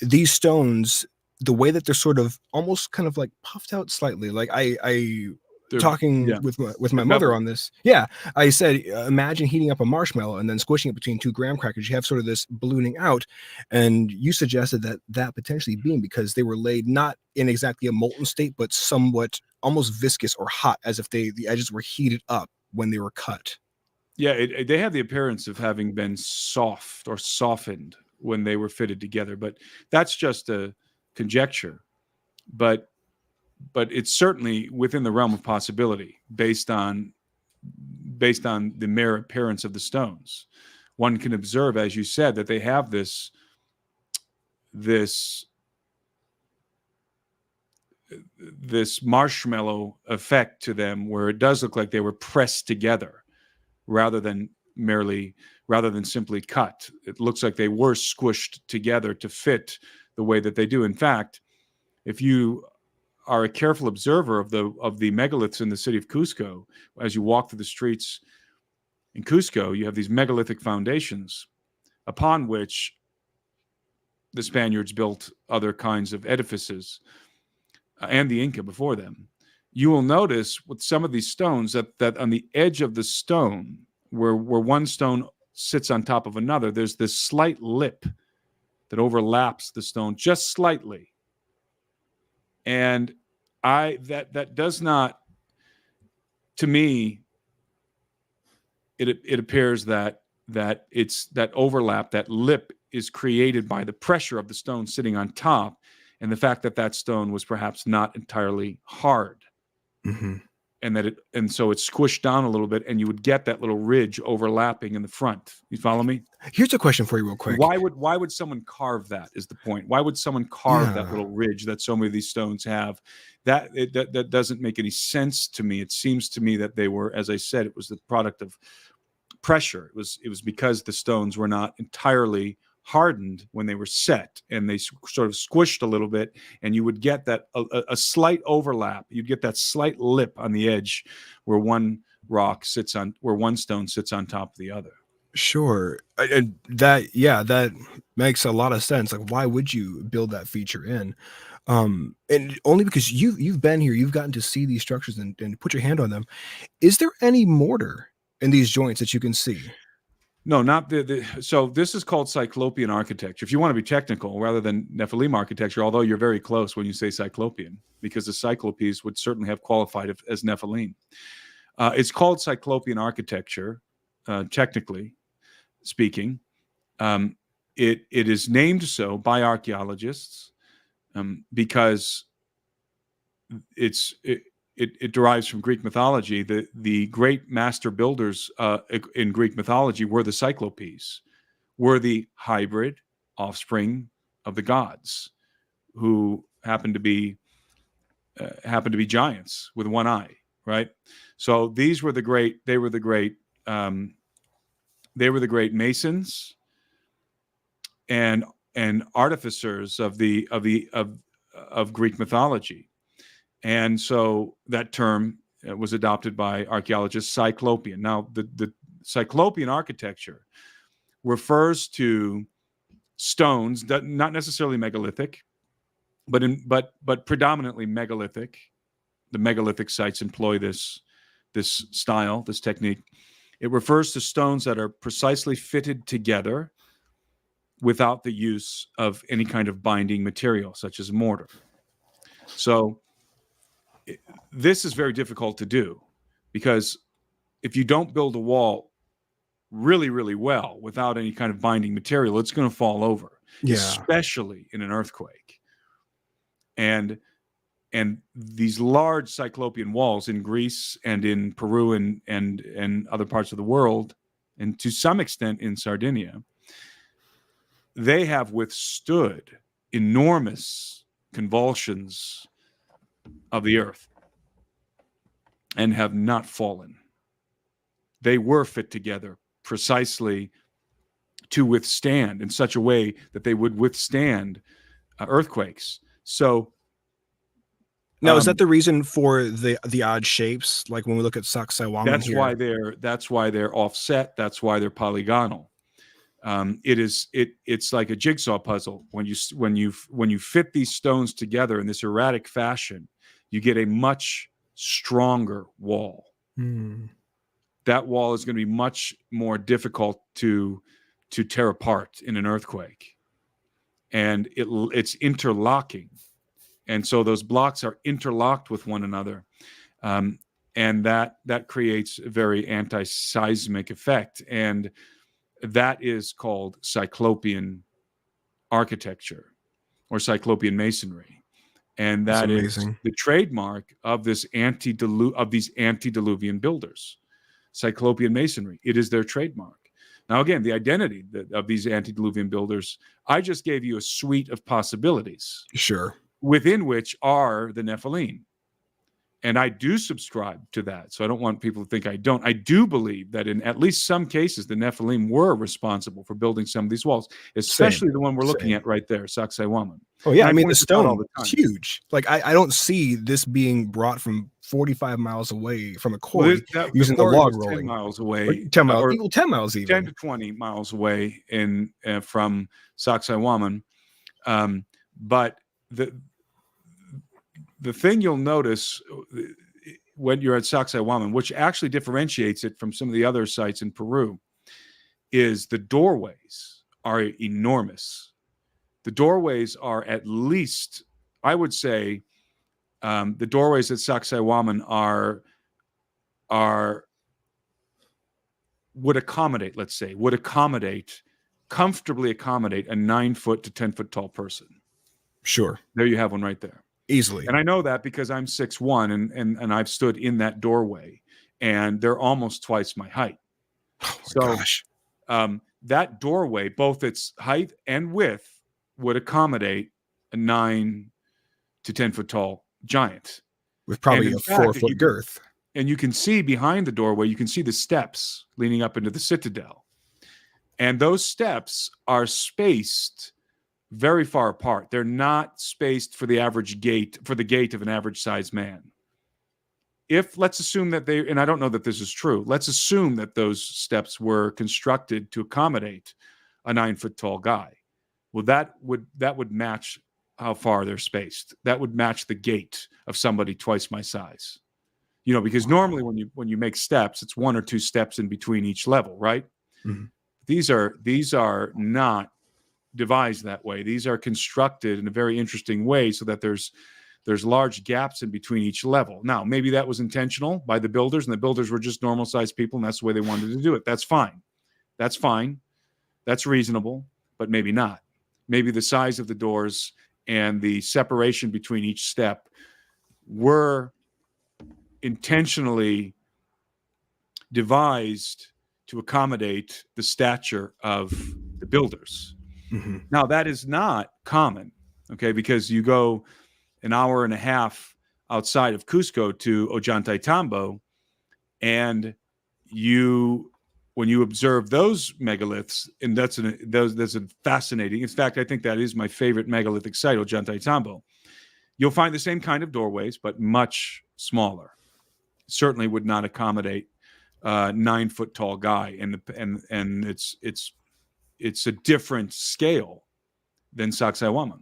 these stones, the way that they're sort of almost kind of like puffed out slightly. Like I talking yeah, with my they're mother beveled. on this. Yeah, I said, imagine heating up a marshmallow and then squishing it between two graham crackers. You have sort of this ballooning out, and you suggested that potentially being because they were laid not in exactly a molten state, but somewhat almost viscous or hot, as if the edges were heated up when they were cut. Yeah, they have the appearance of having been soft or softened when they were fitted together, but that's just a conjecture. But it's certainly within the realm of possibility based on the mere appearance of the stones. One can observe, as you said, that they have this marshmallow effect to them, where it does look like they were pressed together rather than simply cut. It looks like they were squished together to fit the way that they do. In fact, if you are a careful observer of the megaliths in the city of Cusco, as you walk through the streets in Cusco, you have these megalithic foundations upon which the Spaniards built other kinds of edifices, and the Inca before them. You will notice with some of these stones that on the edge of the stone, where one stone sits on top of another, there's this slight lip that overlaps the stone just slightly. And that does not, to me, it appears that it's that overlap, that lip is created by the pressure of the stone sitting on top, and the fact that stone was perhaps not entirely hard. Mm-hmm. And so it's squished down a little bit, and you would get that little ridge overlapping in the front. You follow me? Here's a question for you real quick. Why would someone carve that is the point. Why would someone carve that little ridge that so many of these stones have? That doesn't make any sense to me. It seems to me that they were, as I said, it was the product of pressure. It was because the stones were not entirely hardened when they were set, and they sort of squished a little bit, and you would get that a slight overlap. You'd get that slight lip on the edge where one stone sits on top of the other. Sure. And that makes a lot of sense. Like, why would you build that feature in? And only because you've been here, you've gotten to see these structures and put your hand on them. Is there any mortar in these joints that you can see? No, not so this is called Cyclopean architecture. If you want to be technical, rather than Nephilim architecture, although you're very close when you say Cyclopean, because the Cyclopes would certainly have qualified as Nephilim. It's called Cyclopean architecture, technically speaking. It is named so by archaeologists because it derives from Greek mythology. The great master builders in Greek mythology were the Cyclopes, were the hybrid offspring of the gods, who happened to be giants with one eye, right? So these were the great. They were the great masons and artificers of Greek mythology. And so that term was adopted by archaeologists, Cyclopean. Now, the Cyclopean architecture refers to stones, not necessarily megalithic, but predominantly megalithic. The megalithic sites employ this style, this technique. It refers to stones that are precisely fitted together without the use of any kind of binding material, such as mortar. So this is very difficult to do, because if you don't build a wall really, really well without any kind of binding material, it's going to fall over, especially in an earthquake. And these large Cyclopean walls in Greece and in Peru and other parts of the world, and to some extent in Sardinia, they have withstood enormous convulsions of the earth and have not fallen. They were fit together precisely to withstand in such a way that they would withstand earthquakes. So now, is that the reason for the odd shapes? Like when we look at Sacsayhuaman that's here, why they're offset. That's why they're polygonal. It's like a jigsaw puzzle. When you fit these stones together in this erratic fashion, you get a much stronger wall. Mm. That wall is going to be much more difficult to tear apart in an earthquake, and it's interlocking, and so those blocks are interlocked with one another, and that creates a very anti-seismic effect, and that is called Cyclopean architecture or Cyclopean masonry, and That's that is amazing. the trademark of these antediluvian builders. Cyclopean masonry. It is their trademark. Now, again, the identity of these antediluvian builders, I just gave you a suite of possibilities. Sure. Within which are the Nephilim. And I do subscribe to that. So I don't want people to think I don't. I do believe that in at least some cases, the Nephilim were responsible for building some of these walls, especially the one we're looking at right there, Sacsayhuaman. Oh, yeah. I mean, the point this out all stone the is time. huge. Like, I don't see this being brought from 45 miles away from a quarry using the quarry log was 10 rolling. miles away. 10 miles, or 10 miles even. 10 to 20 miles away from Sacsayhuaman. But the thing you'll notice when you're at Sacsayhuaman, which actually differentiates it from some of the other sites in Peru, is the doorways are enormous. The doorways are at least, I would say, the doorways at Sacsayhuaman would comfortably accommodate a 9-foot to 10-foot tall person. Sure. There you have one right there. Easily. And I know that because I'm 6'1" and I've stood in that doorway, and they're almost twice my height. Oh my gosh. That doorway, both its height and width, would accommodate a 9 to 10-foot tall giant. With probably a 4-foot girth. And you can see behind the doorway, you can see the steps leading up into the citadel. And those steps are spaced very far apart. They're not spaced for the average gait, for the gait of an average sized man. Let's assume that and I don't know that this is true, let's assume that those steps were constructed to accommodate a 9-foot tall guy. Well, that would match how far they're spaced. That would match the gait of somebody twice my size. Because normally when you make steps, it's 1 or 2 steps in between each level, right? Mm-hmm. These are not devised that way. These are constructed in a very interesting way so that there's large gaps in between each level. Now, maybe that was intentional by the builders, and the builders were just normal sized people, and that's the way they wanted to do it. That's fine. That's reasonable, but maybe not. Maybe the size of the doors and the separation between each step were intentionally devised to accommodate the stature of the builders. Mm-hmm. Now, that is not common, okay, because you go an hour and a half outside of Cusco to Ollantaytambo, and when you observe those megaliths, and that's a fascinating. In fact, I think that is my favorite megalithic site, Ollantaytambo. You'll find the same kind of doorways, but much smaller. Certainly would not accommodate a 9-foot tall guy, and it's a different scale than Sacsayhuaman.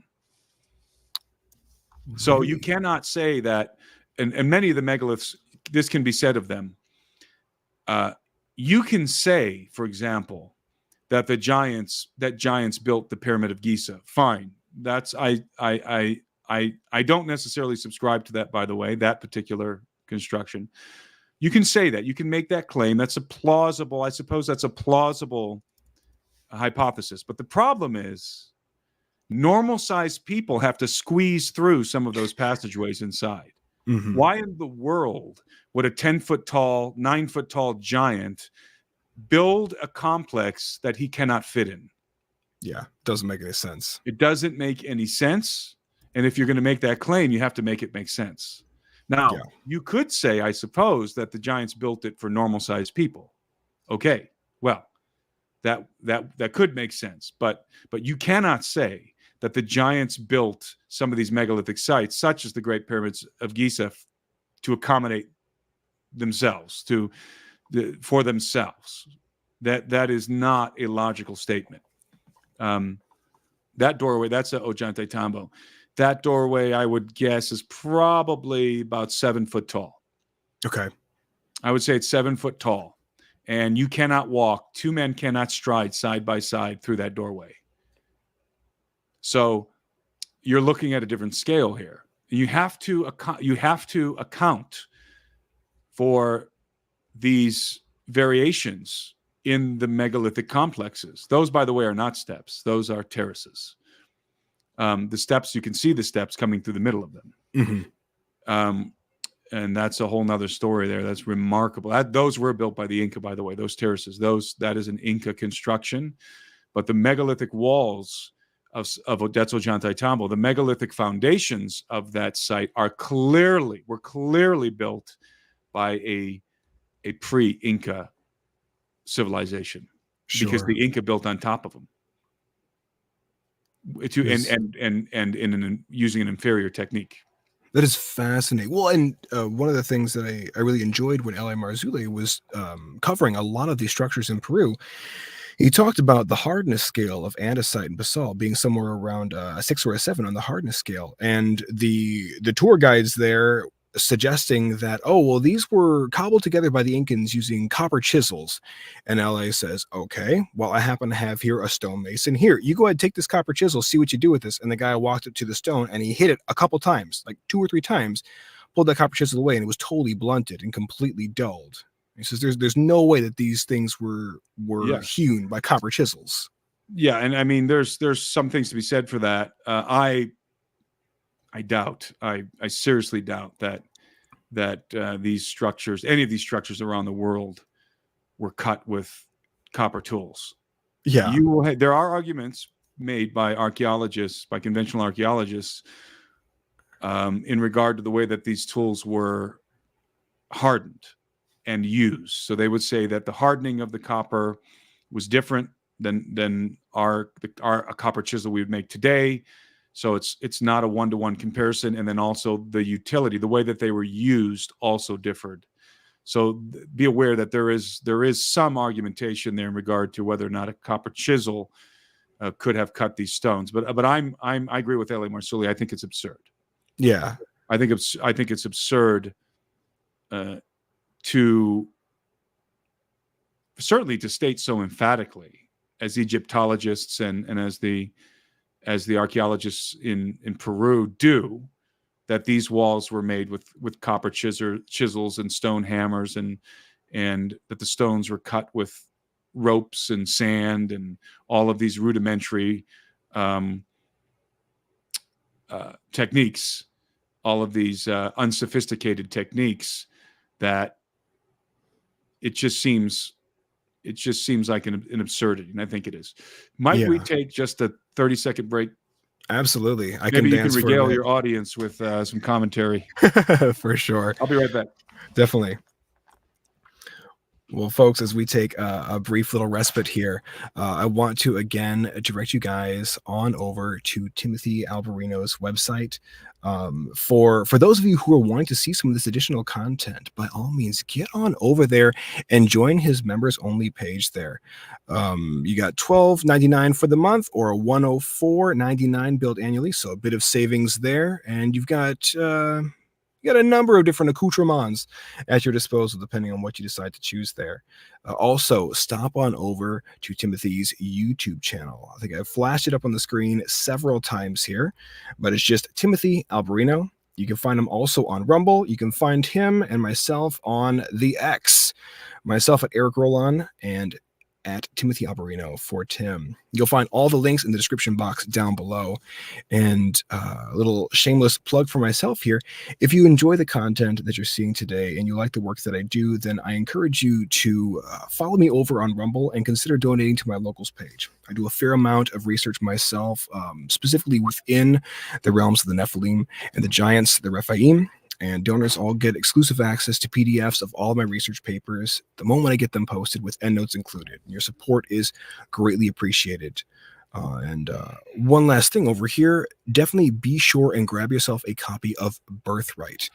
So you cannot say that, and many of the megaliths, this can be said of them. You can say, for example, that giants built the Pyramid of Giza. Fine, that's I don't necessarily subscribe to that. By the way, that particular construction, you can say that, you can make that claim. That's a plausible. I suppose that's a plausible hypothesis. But the problem is, normal-sized people have to squeeze through some of those passageways inside. Mm-hmm. Why in the world would a 10-foot tall, 9-foot tall giant build a complex that he cannot fit in? Yeah, doesn't make any sense. It doesn't make any sense. And if you're going to make that claim, you have to make it make sense. Now, You could say, I suppose, that the giants built it for normal-sized people. Okay, well, that could make sense. But you cannot say that the giants built some of these megalithic sites, such as the Great Pyramids of Giza, to accommodate themselves, for themselves. That is not a logical statement. That doorway, that's at Ollantaytambo. That doorway, I would guess, is probably about 7 foot tall. Okay. I would say it's 7 foot tall, and you cannot walk. Two men cannot stride side by side through that doorway. So you're looking at a different scale here. You have to account for these variations in the megalithic complexes. Those, by the way, are not steps. Those are terraces. The steps, you can see the steps coming through the middle of them. Mm-hmm. And that's a whole nother story there. That's remarkable. Those were built by the Inca, by the way, those terraces. That is an Inca construction. But the megalithic walls of Otetzojantai-Tambo, the megalithic foundations of that site were clearly built by a pre-Inca civilization, because the Inca built on top of them, using an inferior technique. That is fascinating. Well, and one of the things that I really enjoyed when L.A. Marzulli was covering a lot of these structures in Peru, he talked about the hardness scale of andesite and basalt being somewhere around a 6 or a 7 on the hardness scale. And the tour guides there suggesting that, oh, well, these were cobbled together by the Incans using copper chisels. And LA says, okay, well, I happen to have here a stonemason. Here, you go ahead, take this copper chisel, see what you do with this. And the guy walked up to the stone and he hit it a couple times, like 2 or 3 times, pulled that copper chisel away, and it was totally blunted and completely dulled. He says there's no way that these things were hewn by copper chisels. Yeah, and I mean, there's some things to be said for that. I seriously doubt that these structures, any of these structures around the world, were cut with copper tools. Yeah, there are arguments made by archaeologists, by conventional archaeologists, in regard to the way that these tools were hardened and used. So they would say that the hardening of the copper was different than a copper chisel we would make today. So it's not a one-to-one comparison. And then also the utility, the way that they were used, also differed. So be aware that there is some argumentation there in regard to whether or not a copper chisel could have cut these stones. But I agree with L.A. Marzulli. I think it's absurd. Yeah, I think it's absurd to certainly to state so emphatically, as Egyptologists and as the archaeologists in Peru do, that these walls were made with copper chisels and stone hammers, and that the stones were cut with ropes and sand and all of these rudimentary techniques, all of these unsophisticated techniques, that it just seems like an absurdity, and I think it is. Might we take just a 30-second break? Absolutely. Maybe you can regale your audience with some commentary. For sure. I'll be right back. Definitely. Well, folks, as we take a brief little respite here, I want to again direct you guys on over to Timothy Alberino's website. For those of you who are wanting to see some of this additional content, by all means, get on over there and join his members only page there. You got $12.99 for the month, or $104.99 billed annually, so a bit of savings there, and you've got a number of different accoutrements at your disposal, depending on what you decide to choose there. Also, stop on over to Timothy's YouTube channel. I think I've flashed it up on the screen several times here, but it's just Timothy Alberino. You can find him also on Rumble. You can find him and myself on the X. Myself at Eric Rolon, and at Timothy Alberino for Tim. You'll find all the links in the description box down below. And a little shameless plug for myself here. If you enjoy the content that you're seeing today and you like the work that I do, then I encourage you to follow me over on Rumble and consider donating to my locals page. I do a fair amount of research myself, specifically within the realms of the Nephilim and the giants, the Rephaim. And donors all get exclusive access to PDFs of all my research papers the moment I get them posted, with endnotes included. Your support is greatly appreciated. And one last thing over here, definitely be sure and grab yourself a copy of Birthright.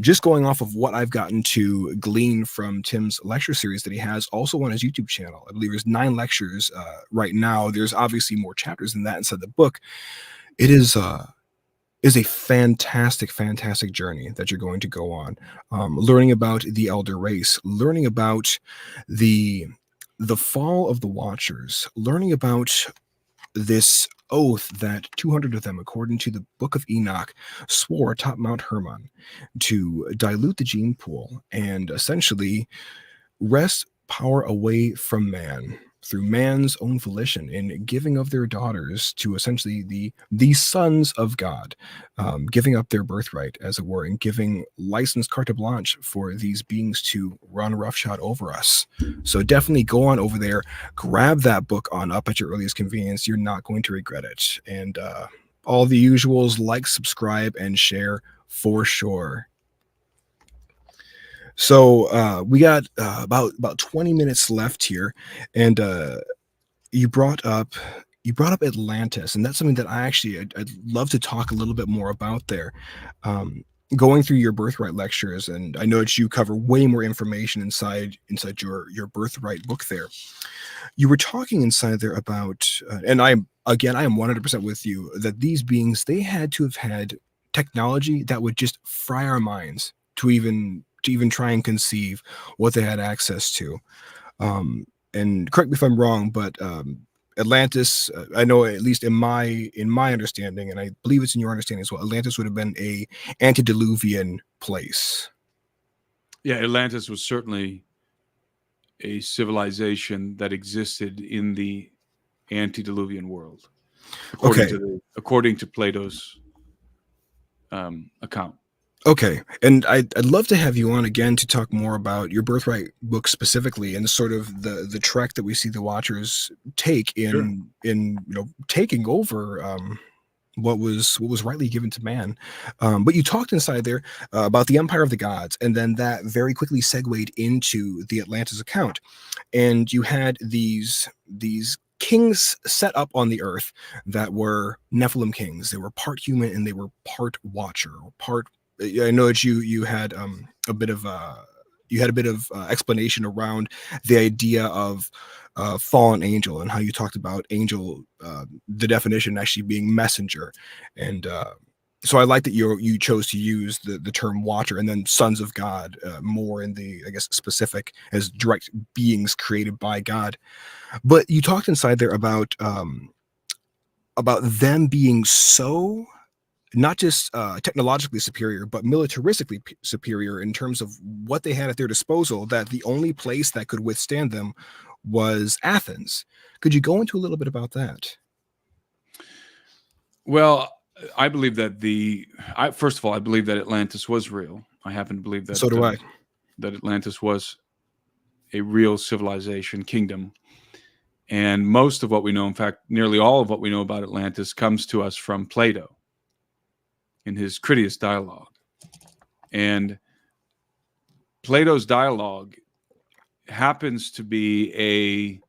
Just going off of what I've gotten to glean from Tim's lecture series that he has also on his YouTube channel. I believe there's 9 lectures right now. There's obviously more chapters than that inside the book. It is is a fantastic, fantastic journey that you're going to go on. Learning about the elder race, learning about the fall of the Watchers, learning about this oath that 200 of them, according to the Book of Enoch, swore atop Mount Hermon to dilute the gene pool and essentially wrest power away from man through man's own volition in giving of their daughters to essentially the sons of God, giving up their birthright, as it were, and giving license carte blanche for these beings to run roughshod over us. So definitely go on over there, grab that book on up at your earliest convenience. You're not going to regret it. And all the usuals, like, subscribe, and share for sure. So we got about 20 minutes left here, and you brought up Atlantis, and that's something that I'd love to talk a little bit more about there. Going through your Birthright lectures, and I know that you cover way more information inside your Birthright book there. You were talking inside there about, and I am 100% with you, that these beings, they had to have had technology that would just fry our minds to even try and conceive what they had access to. And correct me if I'm wrong, but Atlantis, I know, at least in my understanding, and I believe it's in your understanding as well, Atlantis would have been a antediluvian place. Yeah, Atlantis was certainly a civilization that existed in the antediluvian world, according to Plato's account. Okay, and I'd love to have you on again to talk more about your Birthright book specifically, and sort of the trek that we see the Watchers take in taking over what was rightly given to man. But you talked inside there about the Empire of the Gods, and then that very quickly segued into the Atlantis account, and you had these kings set up on the earth that were Nephilim kings. They were part human and they were part Watcher, or part. I know that you had a bit of explanation around the idea of fallen angel, and how you talked about angel, the definition actually being messenger, and so I like that you chose to use the term Watcher, and then sons of God, more in the, I guess, specific as direct beings created by God. But you talked inside there about them being so not just technologically superior, but militaristically superior in terms of what they had at their disposal, that the only place that could withstand them was Athens. Could you go into a little bit about that? Well, I believe that first of all, I believe that Atlantis was real. I happen to believe that So do I. That Atlantis was a real civilization, kingdom. And most of what we know, in fact, nearly all of what we know about Atlantis comes to us from Plato in his Critias dialogue. And Plato's dialogue happens to be a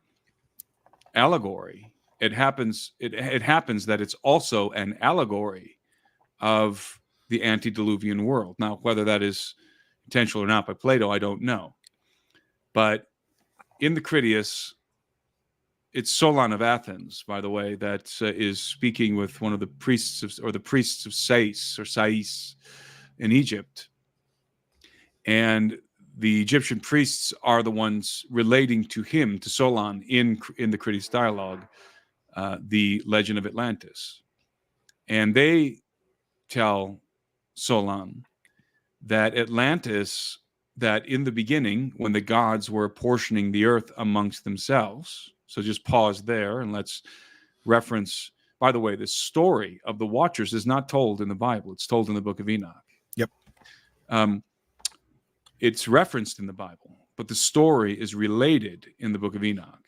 allegory. It happens that it's also an allegory of the antediluvian world. Now, whether that is intentional or not by Plato, I don't know. But in the Critias, it's Solon of Athens, by the way, that is speaking with one of the priests of Sais in Egypt. And the Egyptian priests are the ones relating to him, to Solon, in the Critias dialogue, the legend of Atlantis. And they tell Solon that Atlantis, that in the beginning, when the gods were apportioning the earth amongst themselves, so just pause there and let's reference, by the way, the story of the Watchers is not told in the Bible. It's told in the Book of Enoch. Yep. It's referenced in the Bible, but the story is related in the Book of Enoch.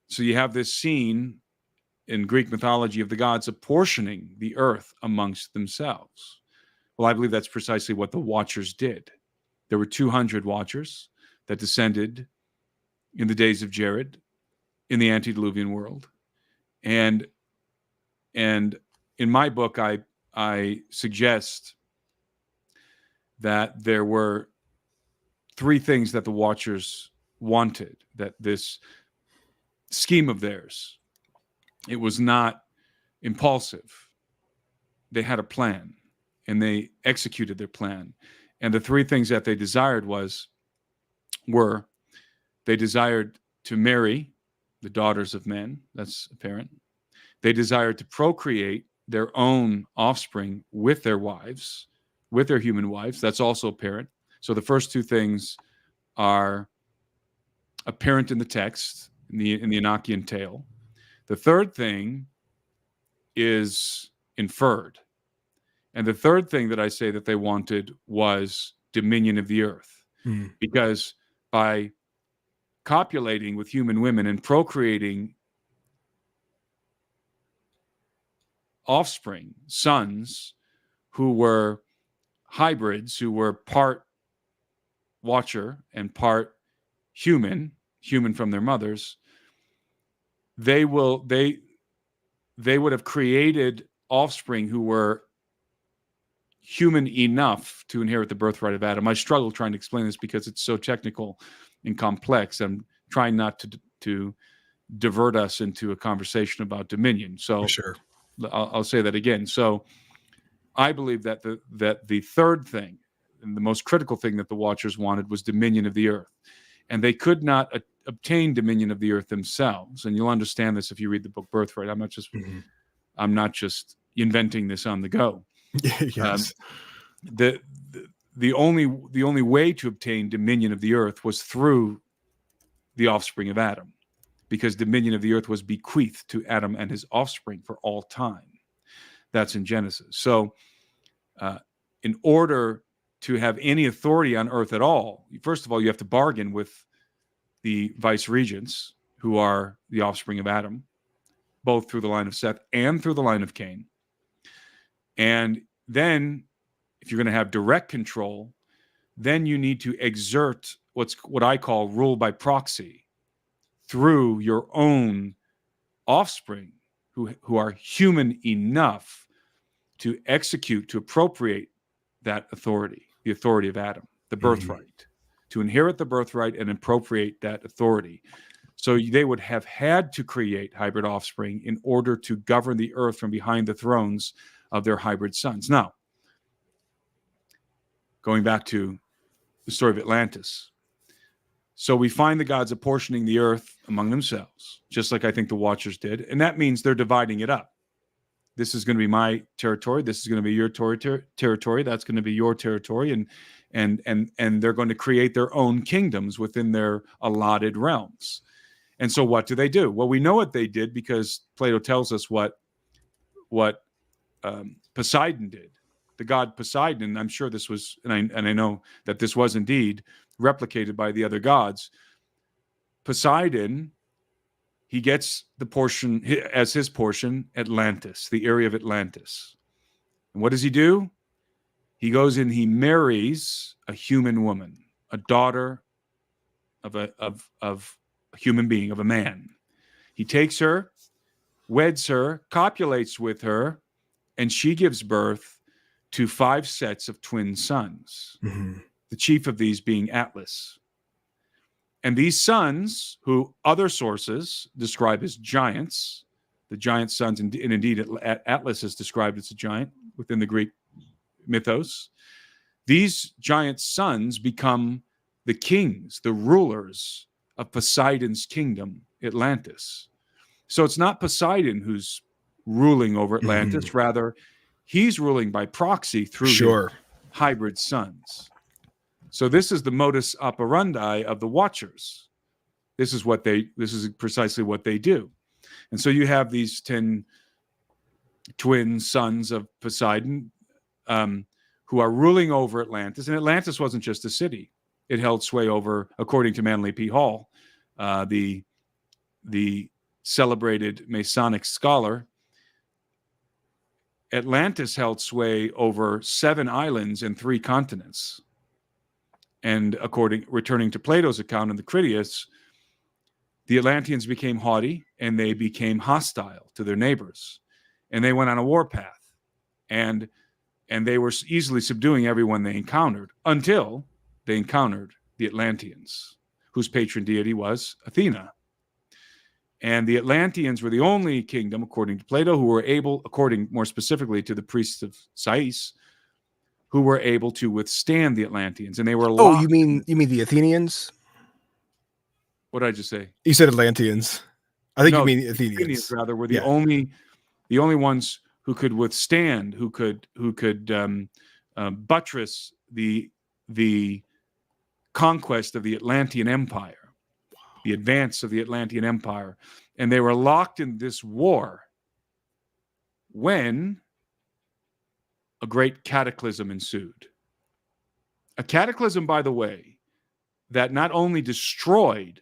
So you have this scene in Greek mythology of the gods apportioning the earth amongst themselves. Well, I believe that's precisely what the Watchers did. There were 200 Watchers that descended in the days of Jared in the antediluvian world. And in my book, I suggest that there were three things that the Watchers wanted, that this scheme of theirs, it was not impulsive. They had a plan, and they executed their plan. And the three things that they desired were they desired to marry the daughters of men. That's apparent. They desired to procreate their own offspring with their wives, with their human wives. That's also apparent. So the first two things are apparent in the text, in the Enochian tale. The third thing is inferred. And the third thing that I say that they wanted was dominion of the earth. Because by copulating with human women and procreating offspring, sons, who were hybrids, who were part watcher and part human from their mothers, they would have created offspring who were human enough to inherit the birthright of Adam. I struggle trying to explain this because it's so technical and complex. I'm trying not to divert us into a conversation about dominion. So Sure. I'll say that again. So I believe that the third thing and the most critical thing that the Watchers wanted was dominion of the earth. And they could not obtain dominion of the earth themselves. And you'll understand this if you read the book Birthright. I'm not just inventing this on the go. Yes. The only way to obtain dominion of the earth was through the offspring of Adam, because dominion of the earth was bequeathed to Adam and his offspring for all time. That's in Genesis. So in order to have any authority on earth at all, first of all, you have to bargain with the vice regents, who are the offspring of Adam, both through the line of Seth and through the line of Cain. And then if you're going to have direct control, then you need to exert what I call rule by proxy through your own offspring who are human enough to execute, to appropriate that authority, the authority of Adam, the birthright, to inherit the birthright and appropriate that authority. So they would have had to create hybrid offspring in order to govern the earth from behind the thrones of their hybrid sons. Now, going back to the story of Atlantis. So we find the gods apportioning the earth among themselves, just like I think the Watchers did. And that means they're dividing it up. This is going to be my territory. This is going to be your territory. That's going to be your territory. And they're going to create their own kingdoms within their allotted realms. And so what do they do? Well, we know what they did because Plato tells us what Poseidon did. The god Poseidon, I'm sure this was, and I know that this was indeed replicated by the other gods. Poseidon, he gets the portion, as his portion, Atlantis, the area of Atlantis. And what does he do? He goes and he marries a human woman, a daughter of a human being, of a man. He takes her, weds her, copulates with her, and she gives birth to 5 sets of twin sons, the chief of these being Atlas. And these sons, who other sources describe as giants, the giant sons, and indeed Atlas is described as a giant within the Greek mythos, these giant sons become the kings, the rulers of Poseidon's kingdom, Atlantis. So it's not Poseidon who's ruling over Atlantis, rather he's ruling by proxy through the hybrid sons. So this is the modus operandi of the Watchers. This is precisely what they do. And so you have these 10 twin sons of Poseidon who are ruling over Atlantis. And Atlantis wasn't just a city. It held sway over, according to Manly P. Hall, the celebrated Masonic scholar, Atlantis held sway over 7 islands and 3 continents. And returning to Plato's account in the Critias, the Atlanteans became haughty and they became hostile to their neighbors. And they went on a warpath. And they were easily subduing everyone they encountered until they encountered the Atlanteans, whose patron deity was Athena. And the Atlanteans were the only kingdom, according to Plato, who were able, according more specifically to the priests of Sais, who were able to withstand the Atlanteans. And they were Oh, locked. you mean the Athenians? What did I just say? You said Atlanteans. I think No, you mean the Athenians Athenians. rather were the Yeah. only ones who could withstand, who could buttress the conquest of the Atlantean Empire, the advance of the Atlantean Empire. And they were locked in this war when a great cataclysm ensued. A cataclysm, by the way, that not only destroyed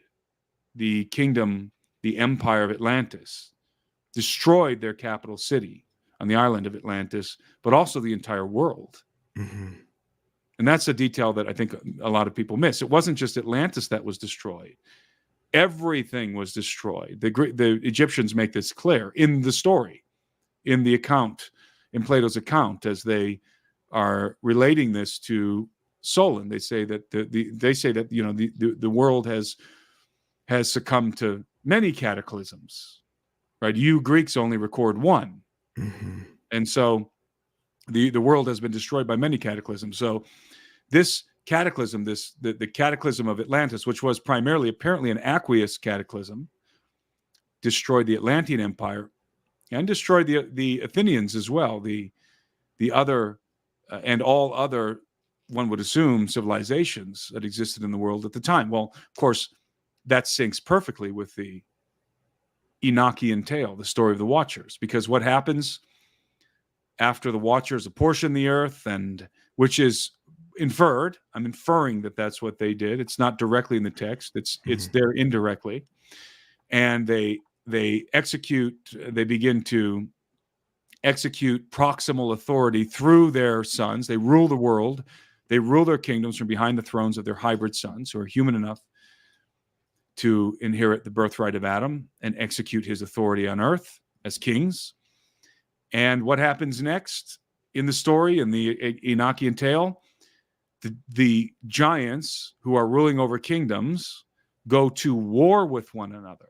the kingdom, the empire of Atlantis, destroyed their capital city on the island of Atlantis, but also the entire world. Mm-hmm. And that's a detail that I think a lot of people miss. It wasn't just Atlantis that was destroyed. Everything was destroyed. The Egyptians make this clear in the story, in the account, in Plato's account, as they are relating this to Solon. They say that the world has succumbed to many cataclysms, right? You Greeks only record one. Mm-hmm. And so the world has been destroyed by many cataclysms. So this cataclysm, the cataclysm of Atlantis, which was primarily apparently an aqueous cataclysm, destroyed the Atlantean Empire and destroyed the Athenians as well, the other and all other, one would assume, civilizations that existed in the world at the time. Well, of course, that syncs perfectly with the Enochian tale, the story of the Watchers, because what happens after the Watchers apportion the earth, and which is inferred, I'm inferring that that's what they did. It's not directly in the text. It's there indirectly. And they begin to execute proximal authority through their sons. They rule the world. They rule their kingdoms from behind the thrones of their hybrid sons, who are human enough to inherit the birthright of Adam and execute his authority on earth as kings. And what happens next in the story, in the Enochian tale? The giants who are ruling over kingdoms go to war with one another,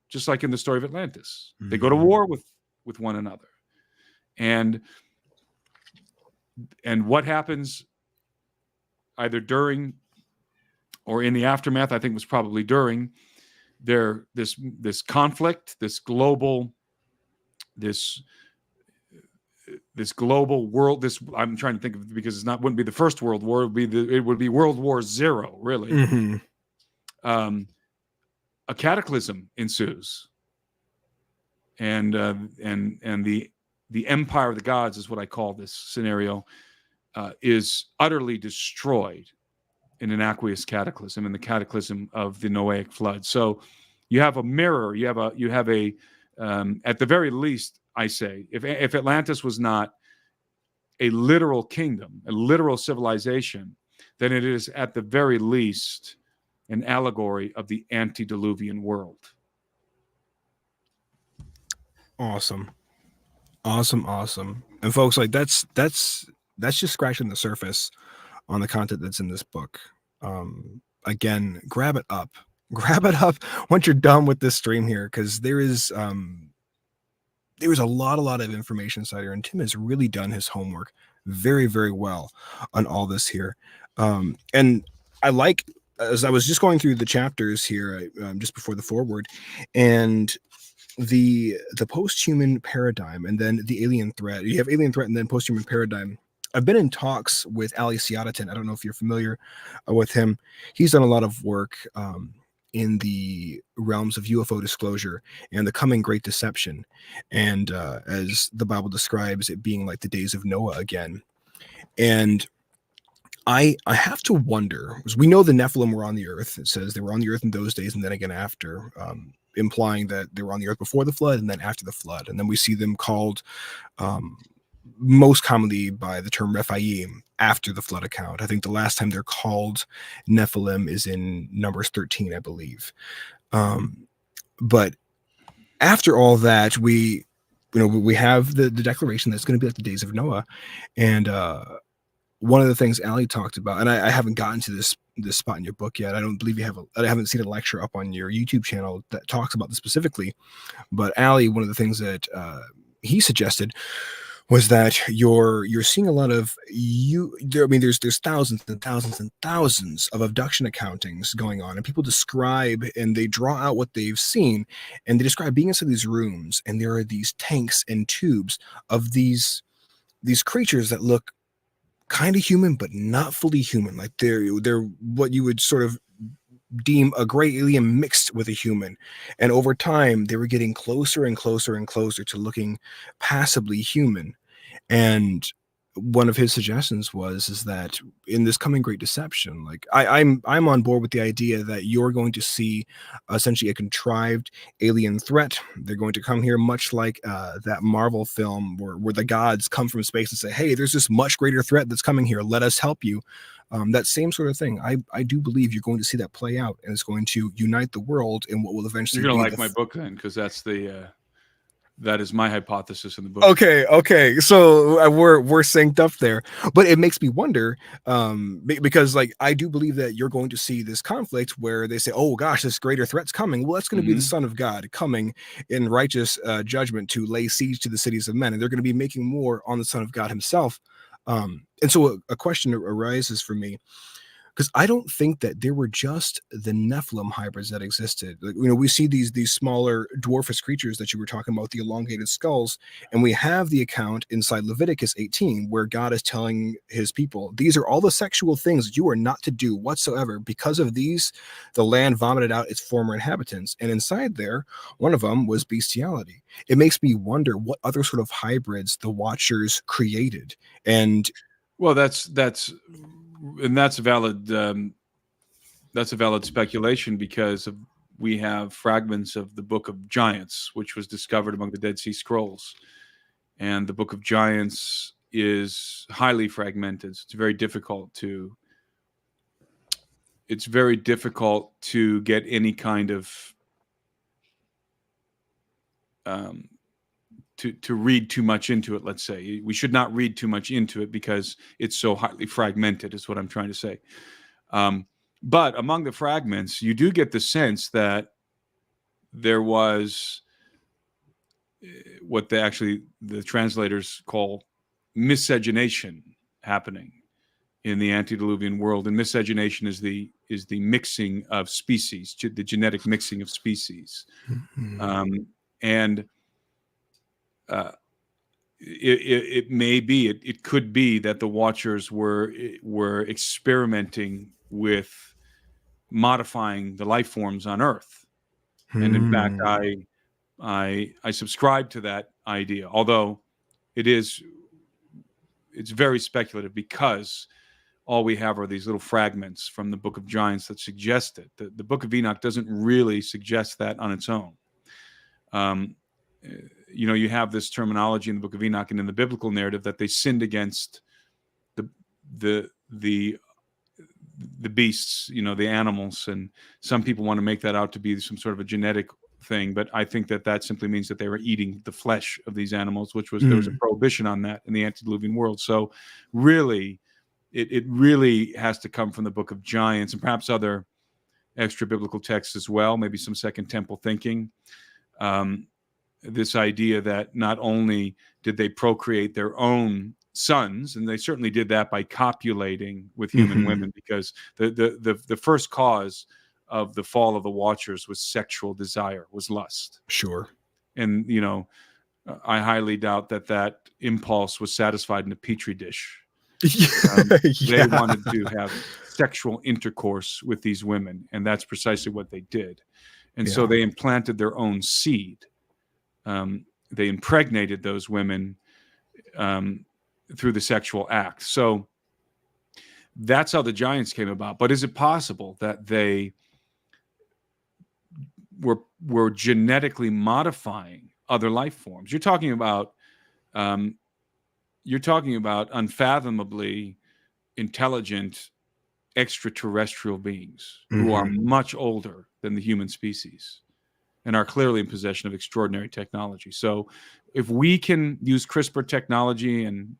just like in the story of Atlantis. Mm-hmm. They go to war with one another. And what happens either during or in the aftermath, I think was probably during this conflict, this global world. I'm trying to think of it because wouldn't be the first World War. It would be World War Zero, really. Mm-hmm. A cataclysm ensues, and the empire of the gods is what I call this scenario, is utterly destroyed in an aqueous cataclysm, in the cataclysm of the Noahic flood. So you have a mirror. You have a at the very least, I say, if Atlantis was not a literal kingdom, a literal civilization, then it is at the very least an allegory of the antediluvian world. Awesome. And folks, like that's just scratching the surface on the content that's in this book. Again, grab it up once you're done with this stream here, because there is a lot of information inside here, and Tim has really done his homework very, very well on all this here. And I like, as I was just going through the chapters here just before the foreword, and the post-human paradigm, and then the alien threat. You have alien threat and then post-human paradigm. I've been in talks with Ali Siadatin. I don't know if you're familiar with him. He's done a lot of work in the realms of UFO disclosure and the coming great deception, and as the Bible describes it being like the days of Noah again. And I have to wonder, because we know the Nephilim were on the earth. It says they were on the earth in those days and then again after, implying that they were on the earth before the flood and then after the flood. And then we see them called most commonly by the term Rephaim after the flood account. I think the last time they're called Nephilim is in Numbers 13, I believe. But after all that, we have the declaration that's going to be like the days of Noah. And one of the things Allie talked about, and I haven't gotten to this spot in your book yet. I don't believe you have. I haven't seen a lecture up on your YouTube channel that talks about this specifically. But Allie, one of the things that he suggested was that you're seeing a lot of I mean, there's thousands and thousands and thousands of abduction accountings going on, and people describe and they draw out what they've seen, and they describe being inside these rooms, and there are these tanks and tubes of these creatures that look kind of human but not fully human, like they're what you would sort of deem a gray alien mixed with a human. And over time they were getting closer and closer and closer to looking passably human. And one of his suggestions is that in this coming great deception, like I'm on board with the idea that you're going to see essentially a contrived alien threat. They're going to come here much like that Marvel film where the gods come from space and say, hey, there's this much greater threat that's coming here, let us help you. That same sort of thing. I do believe you're going to see that play out, and it's going to unite the world in what will eventually You're gonna be like my book then, because that's that is my hypothesis in the book. Okay. So we're synced up there, but it makes me wonder, because like I do believe that you're going to see this conflict where they say, "Oh gosh, this greater threat's coming." Well, that's going to be the Son of God coming in righteous judgment to lay siege to the cities of men, and they're going to be making war on the Son of God himself. And so a question arises for me, because I don't think that there were just the Nephilim hybrids that existed. Like, we see these smaller dwarfous creatures that you were talking about, the elongated skulls, and we have the account inside Leviticus 18 where God is telling his people, these are all the sexual things that you are not to do whatsoever. Because of these, the land vomited out its former inhabitants, and inside there, one of them was bestiality. It makes me wonder what other sort of hybrids the Watchers created. And well, that's a valid speculation, because we have fragments of the Book of Giants, which was discovered among the Dead Sea Scrolls, and the Book of Giants is highly fragmented. So it's very difficult to get any kind of to read too much into it. Let's say we should not read too much into it because it's so highly fragmented, is what I'm trying to say. But among the fragments, you do get the sense that there was what the translators call miscegenation happening in the antediluvian world. And miscegenation is the mixing of species, the genetic mixing of species. It could be that the Watchers were experimenting with modifying the life forms on Earth, and in fact, I subscribe to that idea. Although it's very speculative, because all we have are these little fragments from the Book of Giants that suggest it. The Book of Enoch doesn't really suggest that on its own. You have this terminology in the Book of Enoch and in the biblical narrative that they sinned against the beasts, the animals, and some people want to make that out to be some sort of a genetic thing, but I think that simply means that they were eating the flesh of these animals, which was there was a prohibition on that in the antediluvian world. So really, it really has to come from the Book of Giants and perhaps other extra biblical texts as well, maybe some Second Temple thinking. This idea that not only did they procreate their own sons, and they certainly did that by copulating with human women, because the first cause of the fall of the Watchers was sexual desire, was lust. Sure. And, I highly doubt that impulse was satisfied in a petri dish. They wanted to have sexual intercourse with these women, and that's precisely what they did. And so they implanted their own seed. They impregnated those women through the sexual act. So that's how the Giants came about. But is it possible that they were genetically modifying other life forms? You're talking about unfathomably intelligent extraterrestrial beings who are much older than the human species and are clearly in possession of extraordinary technology. So if we can use CRISPR technology and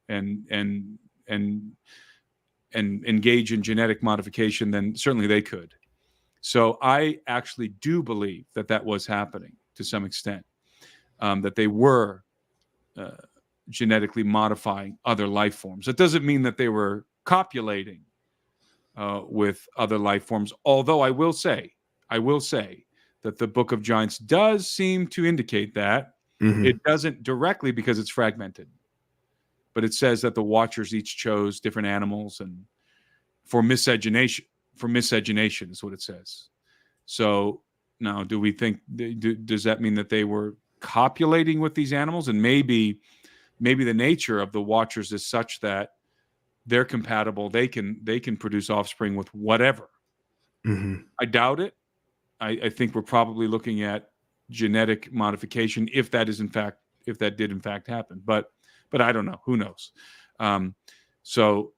engage in genetic modification, then certainly they could. So I actually do believe that that was happening to some extent, that they were genetically modifying other life forms. It doesn't mean that they were copulating with other life forms, although I will say that the Book of Giants does seem to indicate that. It doesn't directly because it's fragmented, but it says that the Watchers each chose different animals and for miscegenation. For miscegenation is what it says. So now, do we think? Does that mean that they were copulating with these animals? And maybe the nature of the Watchers is such that they're compatible. They can produce offspring with whatever. I doubt it. I think we're probably looking at genetic modification if that did in fact happen. But I don't know. Who knows? So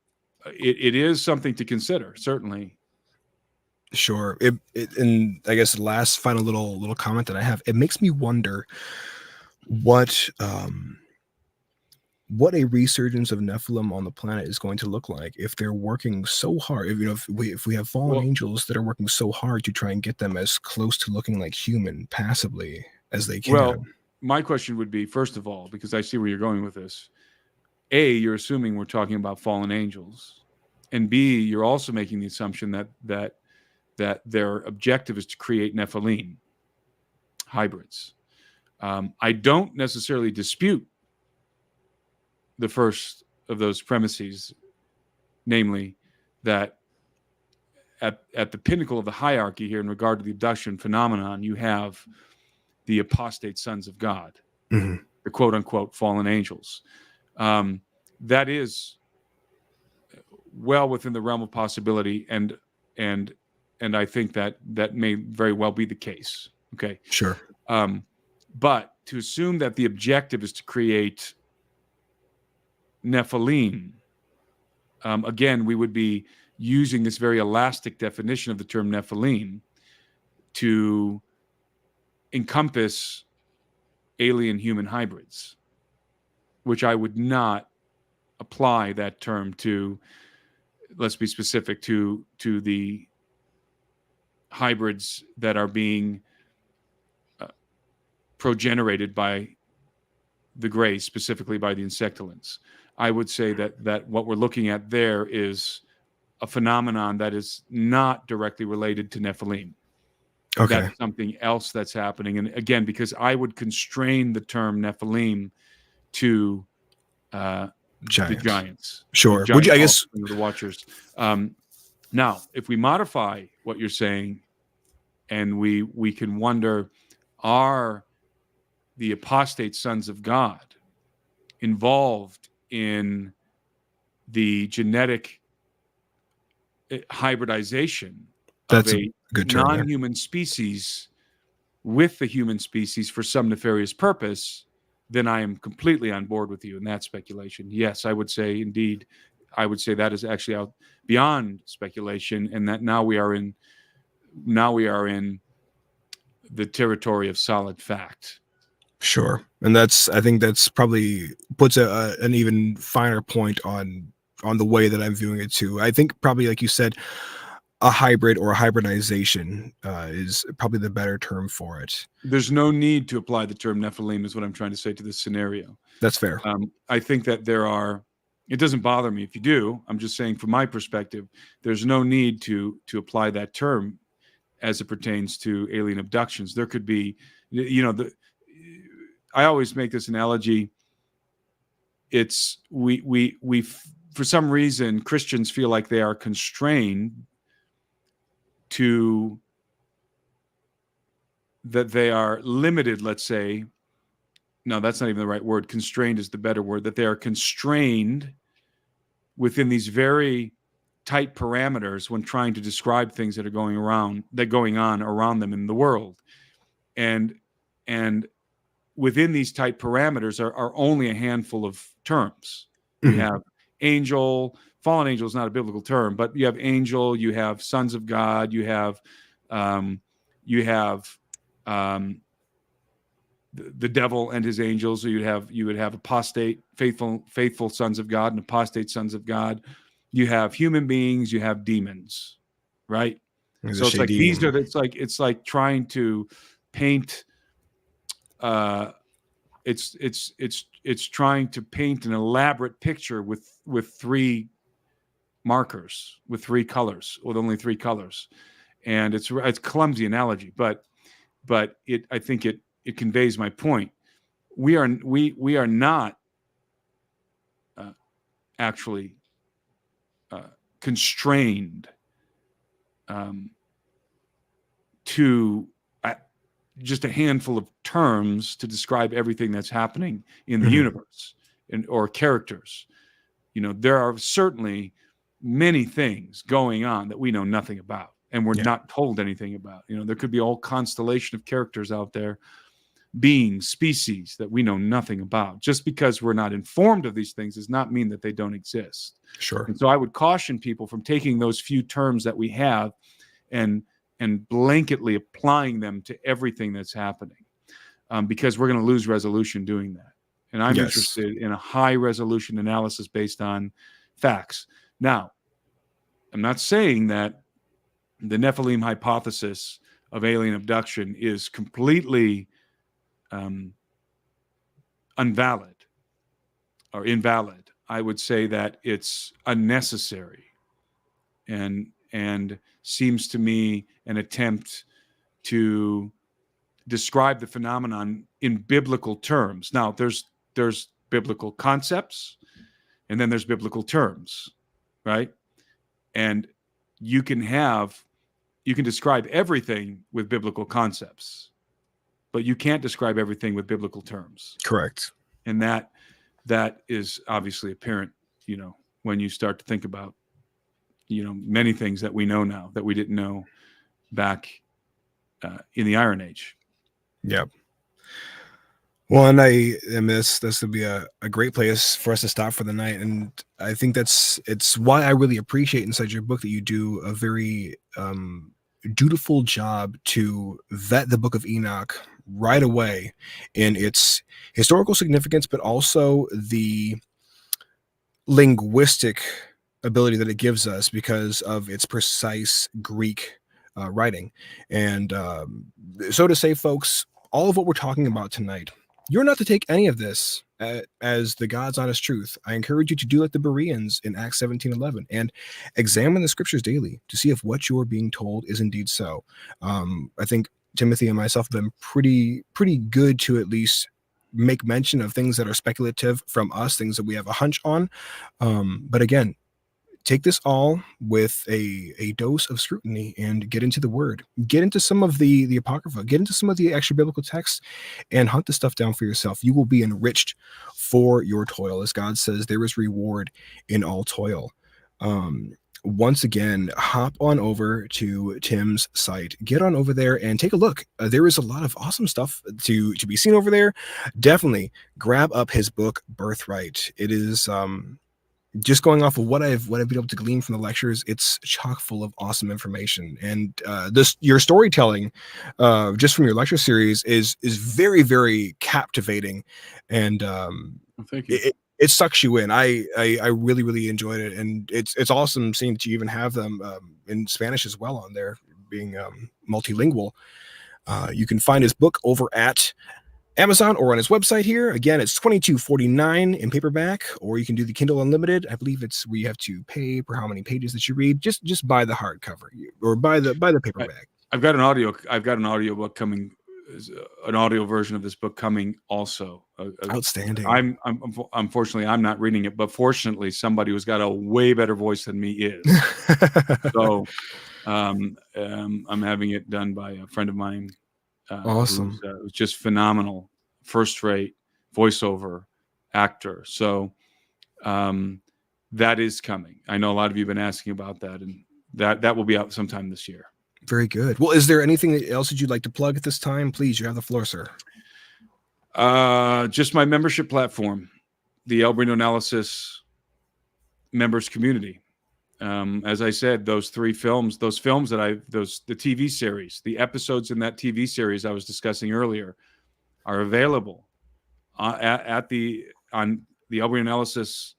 it is something to consider, certainly. Sure. And I guess the last final little comment that I have, it makes me wonder what a resurgence of Nephilim on the planet is going to look like if they're working so hard. If we have fallen angels that are working so hard to try and get them as close to looking like human passively as they can. Well, my question would be, first of all, because I see where you're going with this, A, you're assuming we're talking about fallen angels, and B, you're also making the assumption that their objective is to create Nephilim hybrids. I don't necessarily dispute the first of those premises, namely that at the pinnacle of the hierarchy here in regard to the abduction phenomenon, you have the apostate sons of God, the quote unquote fallen angels. That is well within the realm of possibility, and I think that may very well be the case. Okay. Sure. But to assume that the objective is to create Nephilim, again, we would be using this very elastic definition of the term Nephilim to encompass alien-human hybrids, which I would not apply that term to. Let's be specific, to the hybrids that are being progenerated by the Greys, specifically by the insectilins. I would say that what we're looking at there is a phenomenon that is not directly related to Nephilim. Okay. That's something else that's happening. And again, because I would constrain the term Nephilim to the giants. Sure. The Would you, I guess, the Watchers. Now, if we modify what you're saying, and we can wonder, are the apostate sons of God involved in the genetic hybridization of a non-human species with the human species for some nefarious purpose? Then I am completely on board with you in that speculation. Yes, I would say, indeed, I would say that is actually out beyond speculation, and that now we are in the territory of solid fact. Sure. And I think that's probably puts an even finer point on the way that I'm viewing it too. I think probably, like you said, a hybrid or a hybridization is probably the better term for it. There's no need to apply the term Nephilim, is what I'm trying to say to this scenario. That's fair. I think that it doesn't bother me if you do. I'm just saying, from my perspective, there's no need to apply that term as it pertains to alien abductions. There could be, I always make this analogy. It's we for some reason, Christians feel like they are constrained to, that they are limited, let's say. No, that's not even the right word. Constrained is the better word. That they are constrained within these very tight parameters when trying to describe things that are going on around them in the world. And within these tight parameters are only a handful of terms. You have angel. Fallen angel is not a biblical term, but you have angel, you have sons of God, you have the devil and his angels. So you would have apostate, faithful sons of God, and apostate sons of God. you have human beings, you have demons, right? There's So a it's like Shadim. it's like trying to paint. It's trying to paint an elaborate picture with three markers, with three colors, with only three colors, and it's a clumsy analogy, but I think it conveys my point. We are not actually constrained to just a handful of terms to describe everything that's happening in the universe or characters. There are certainly many things going on that we know nothing about and we're not told anything about. There could be a whole constellation of characters out there, beings, species that we know nothing about. Just because we're not informed of these things does not mean that they don't exist. Sure. And so I would caution people from taking those few terms that we have and blanketly applying them to everything that's happening, because we're going to lose resolution doing that. And I'm interested in a high resolution analysis based on facts. Now, I'm not saying that the Nephilim hypothesis of alien abduction is completely unvalid or invalid. I would say that it's unnecessary and seems to me an attempt to describe the phenomenon in biblical terms. Now, there's biblical concepts, and then there's biblical terms, right? And you can describe everything with biblical concepts, but you can't describe everything with biblical terms. Correct. And that is obviously apparent, when you start to think about, many things that we know now that we didn't know back in the Iron Age. Yep. Well, and this would be a great place for us to stop for the night. And I think it's why I really appreciate inside your book that you do a very dutiful job to vet the Book of Enoch right away in its historical significance, but also the linguistic ability that it gives us because of its precise Greek writing. And so to say, folks, all of what we're talking about tonight, you're not to take any of this as the God's honest truth. I encourage you to do like the Bereans in Acts 17:11 and examine the scriptures daily to see if what you're being told is indeed so. I think Timothy and myself have been pretty good to at least make mention of things that are speculative from us, things that we have a hunch on. But again, take this all with a dose of scrutiny and get into the word, get into some of the Apocrypha, get into some of the extra biblical texts and hunt the stuff down for yourself. You will be enriched for your toil. As God says, there is reward in all toil. Once again, hop on over to Tim's site, get on over there and take a look. There is a lot of awesome stuff to be seen over there. Definitely grab up his book, Birthright. It is, just going off of what I've been able to glean from the lectures, it's chock full of awesome information. And your storytelling, just from your lecture series, is very, very captivating, and thank you. It sucks you in. I really, really enjoyed it, and it's awesome seeing that you even have them in Spanish as well on there, being multilingual. You can find his book over at Amazon or on his website here. Again, it's $22.49 in paperback, or you can do the Kindle Unlimited. I believe it's where you have to pay for how many pages that you read. Just buy the hardcover or buy the paperback. I've got an audio book coming, an audio version of this book coming also. Outstanding. I'm unfortunately I'm not reading it, but fortunately somebody who's got a way better voice than me is. So I'm having it done by a friend of mine. Awesome. Who's just phenomenal, first-rate voiceover actor. So that is coming. I know a lot of you have been asking about that, and that will be out sometime this year. Very good. Well, is there anything else that you'd like to plug at this time? Please, you have the floor, sir. Just my membership platform, the Alberino Analysis members community. As I said, those films the TV series, the episodes in that TV series I was discussing earlier are available on the Alberino Analysis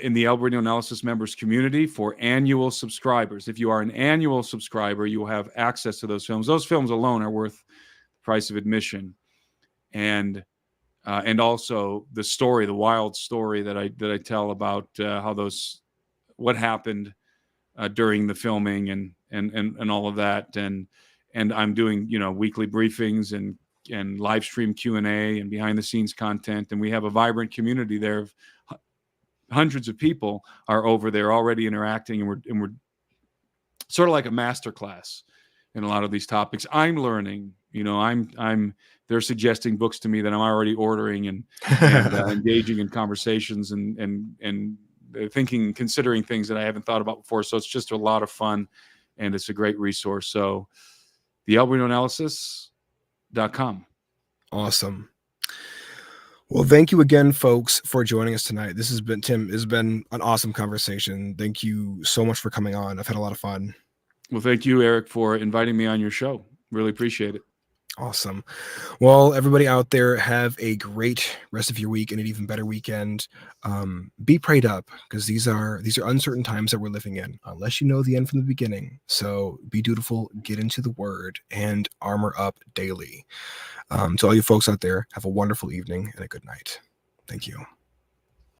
in the Alberino Analysis members community for annual subscribers. If you are an annual subscriber, you will have access to those films. Those films alone are worth the price of admission, and also the story, the wild story that I tell about what happened during the filming and all of that, and I'm doing weekly briefings and live stream Q&A and behind the scenes content, and we have a vibrant community there. Hundreds of people are over there already interacting, and we're sort of like a master class in a lot of these topics. I'm learning, they're suggesting books to me that I'm already ordering and engaging in conversations and considering things that I haven't thought about before. So it's just a lot of fun, and it's a great resource. So the AlberinoAnalysis.com. Awesome. Well, thank you again, folks, for joining us tonight. This has been, Tim, has been an awesome conversation. Thank you so much for coming on. I've had a lot of fun. Well, thank you, Eric, for inviting me on your show. Really appreciate it. Awesome. Well, everybody out there, have a great rest of your week and an even better weekend. Be prayed up, because these are uncertain times that we're living in, unless you know the end from the beginning. So be dutiful, get into the word, and armor up daily. To all you folks out there, have a wonderful evening and a good night. Thank you.